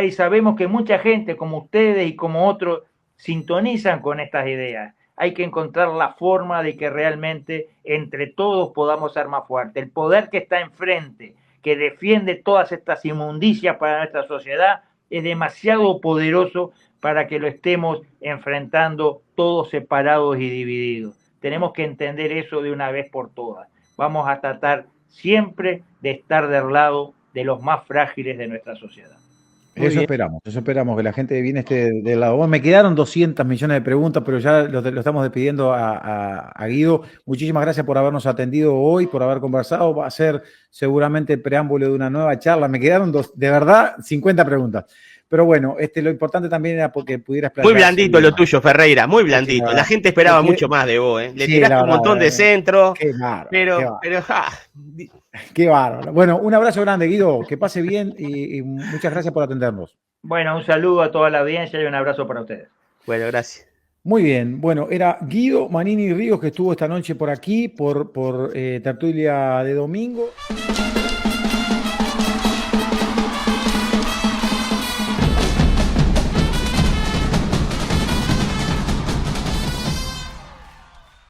y sabemos que mucha gente como ustedes y como otros sintonizan con estas ideas. Hay que encontrar la forma de que realmente entre todos podamos ser más fuertes. El poder que está enfrente, que defiende todas estas inmundicias para nuestra sociedad, es demasiado poderoso para que lo estemos enfrentando todos separados y divididos. Tenemos que entender eso de una vez por todas. Vamos a tratar siempre de estar del lado de los más frágiles de nuestra sociedad. Eso esperamos, que la gente de bien esté del lado. Bueno, me quedaron 200 millones de preguntas, pero ya lo estamos despidiendo a Guido. Muchísimas gracias por habernos atendido hoy, por haber conversado. Va a ser seguramente el preámbulo de una nueva charla. Me quedaron de verdad 50 preguntas. Pero bueno, lo importante también era porque pudieras muy blandito lo tuyo, Ferreira, muy blandito. La gente esperaba mucho más de vos, ¿eh? Le tiraste un montón de centros, pero qué bárbaro. Bueno, un abrazo grande, Guido, que pase bien y muchas gracias por atendernos. Bueno, un saludo a toda la audiencia y un abrazo para ustedes. Bueno, gracias. Muy bien, bueno, era Guido Manini Ríos que estuvo esta noche por aquí, por Tertulia de Domingo.